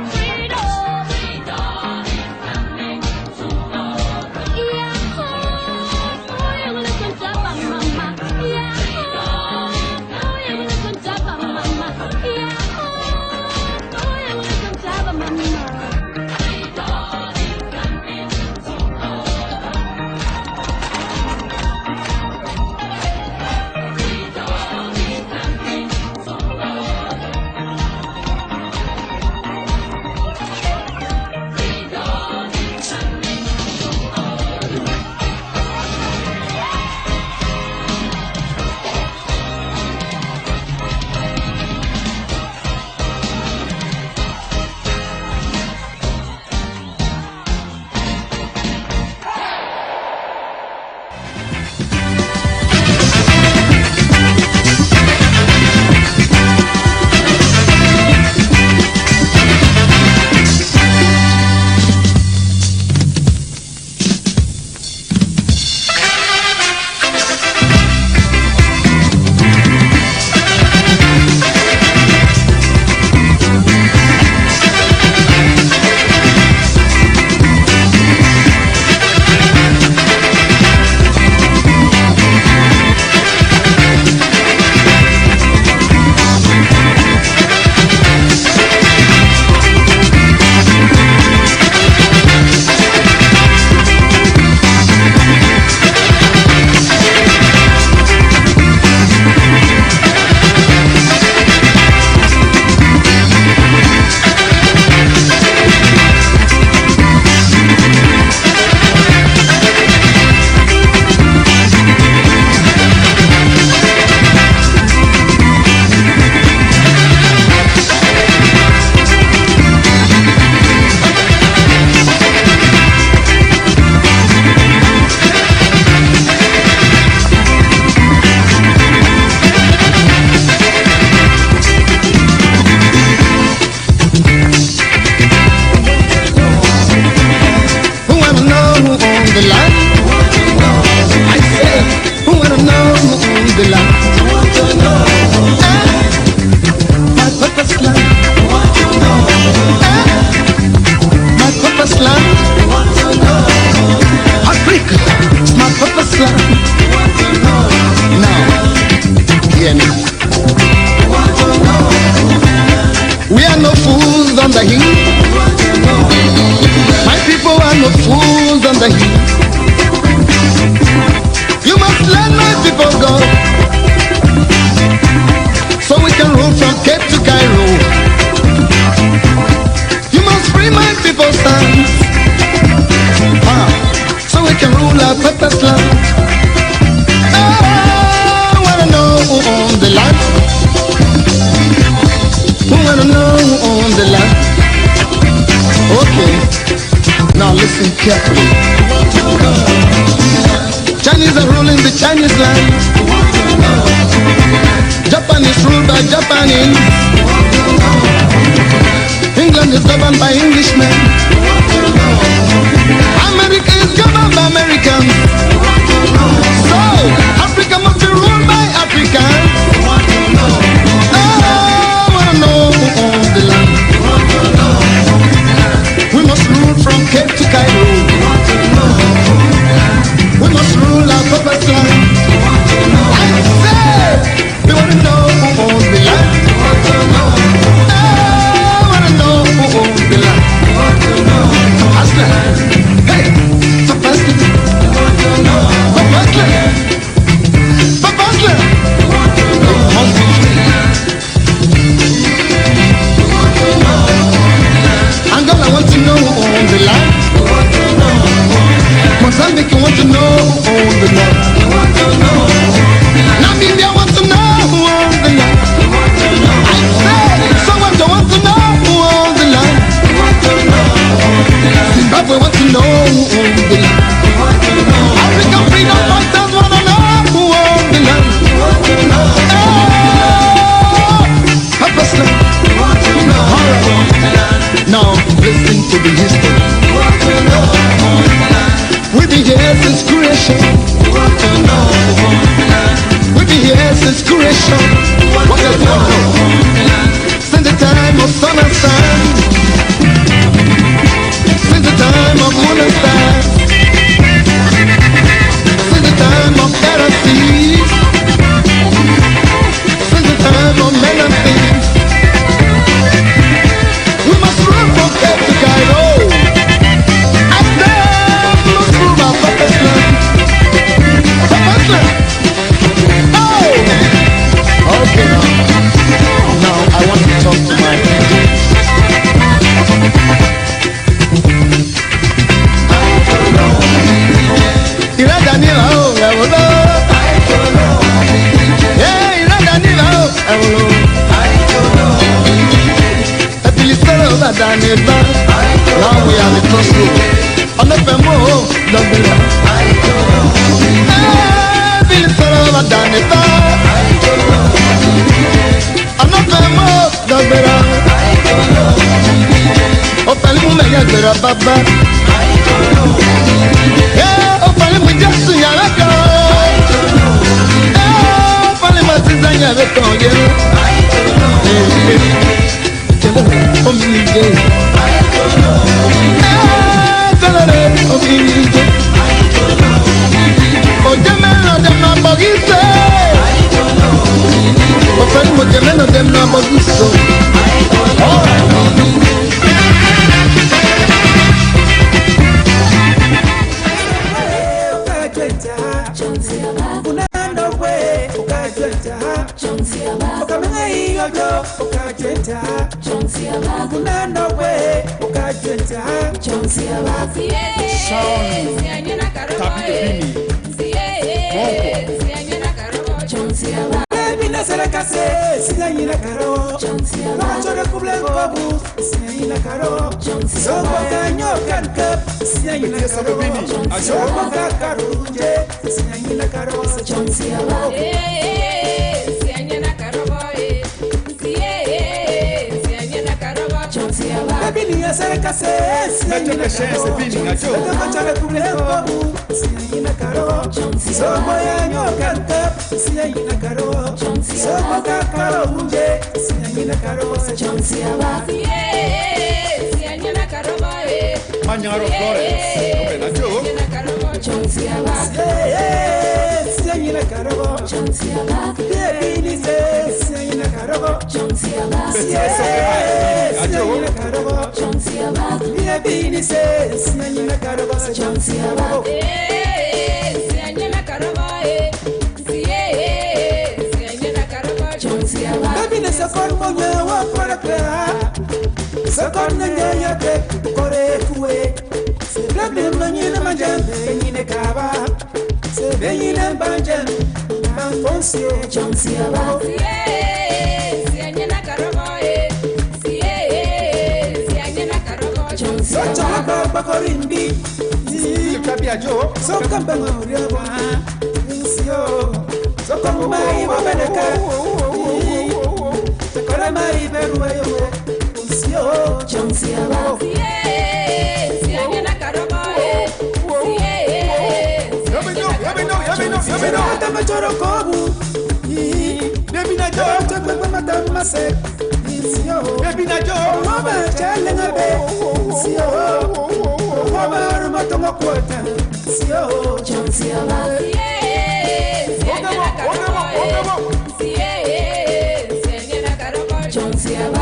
carefully. Chinese are ruling the Chinese land. Japan is ruled by Japanese. England is governed by Englishmen. America is governed by Americans. So, Africa must be ruled by Africans. I wanna know who owns the land. We must rule from Cape to Cairo. We must rule our purpose land. I say, we wanna know who owns the land. I wanna know who owns the land. Aslan, hey, Papa Aslan, Papa Aslan, Papa Aslan. It must be free. Angola want to know who owns the land. Mozambique want to know who owns the land. Namibia want to know who owns the land. I said, someone want to know who owns the land. Zimbabwe want to know who owns the land. African freedom fighters want to know who owns the land. Now listen to the history. We've been here since creation. We've been here since creation. What else do I know? Since the time of sun and sand. Since the time of moon and stars. Since the time of air and seas. Since the time of men and things. We must run from Cape to Cairo. And then we must rule our purpose land. Purpose land. Oh! Okay now I want to talk to my people. Ira Daniela, oh, I will know. Yeah, Ira Daniela, oh, I will know. Now we are the crossroads. On the Pemo, London. Bill Sarova Danita. On the Pemo, London. Opalimu Megagera Baba. Opalimu Jasu Yaraka. Opalimu Tizanya Betonge. Manyaro Flores, baby ajo so come back on your one so come my babeneka so come my beru ayo sio chonsia ba si anyana karobo si ata machoro kobu baby na jo chakwa mata mase sio baby na jo mama chalenga be sio mama matongo kwata sio chonsia ba si anyana karobo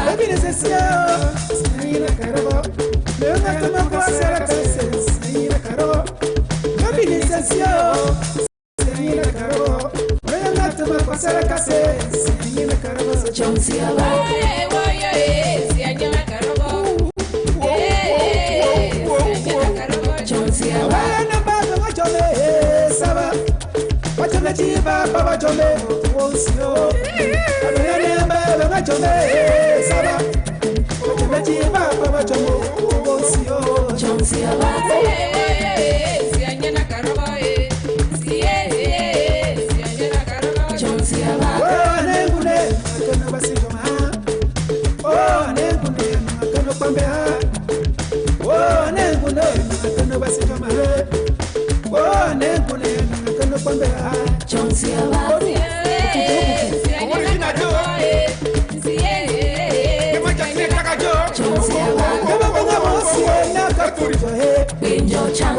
baby necesio sina karobo leona toma kwasera kase sina karobo baby necesio sina karobo leona toma kwasera kase sina karobo chonsia ba si anyana karobo chonsia ba na ba no jole saba wachole chiba baba jole wonsio ana ba ba jole saba wachole chiba baba jole wonsio chonsia ba si anyana karobo si anyana karobo chonsia ba ne gune kana basi joma ne gune kana pambe ne gune kana basi joma ne gune kana pambe chonsia ba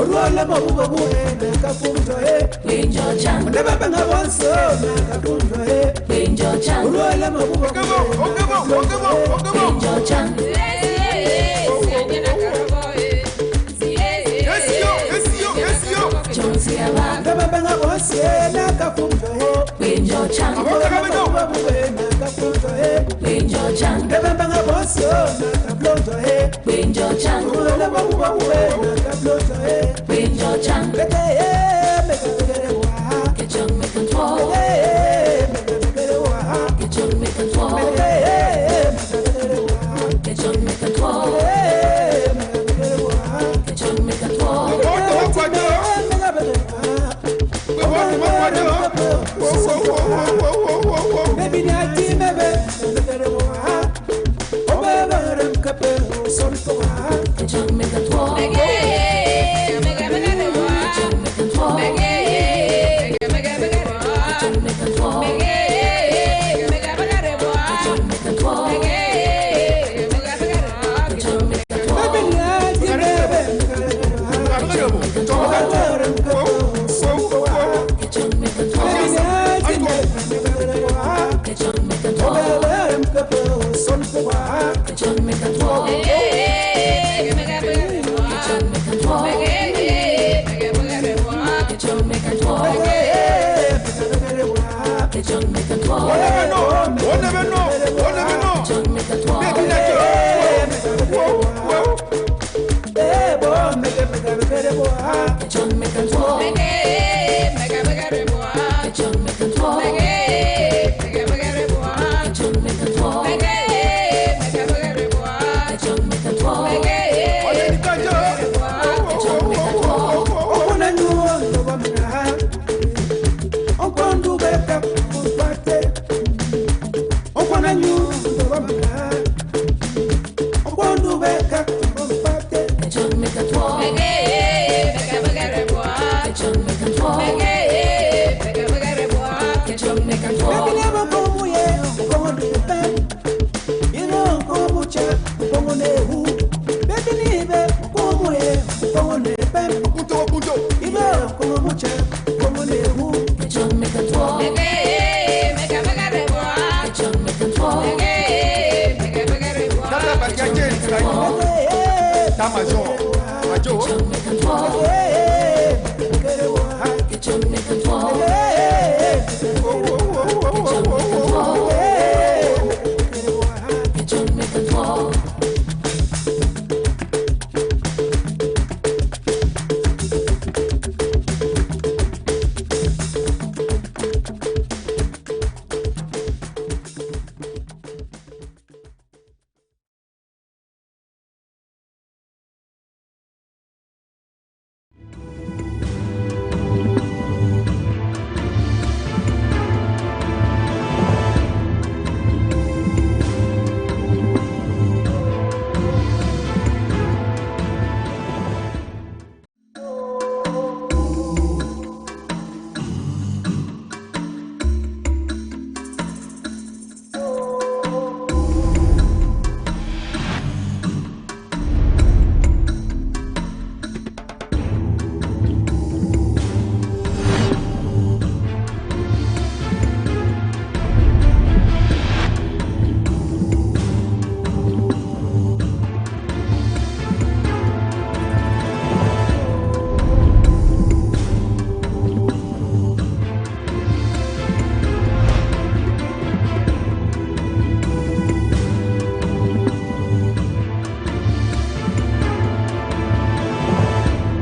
Urwala mabuba buhe kafunjo he winjo chan ndeba banga bonso na kafunjo he winjo chan urwala mabuba winjo chan chonsia ba ndeba banga bonso na kafunjo he winjo chan urwala mabuba na kafunjo he winjo chan ndeba banga bonso na kafunjo he winjo chan urwala mabuba na kafunjo he winjo chan make chon me control get chon me control get chon me control get chon me control baby na ti bebe o bebe ram kape son to get chon me control Son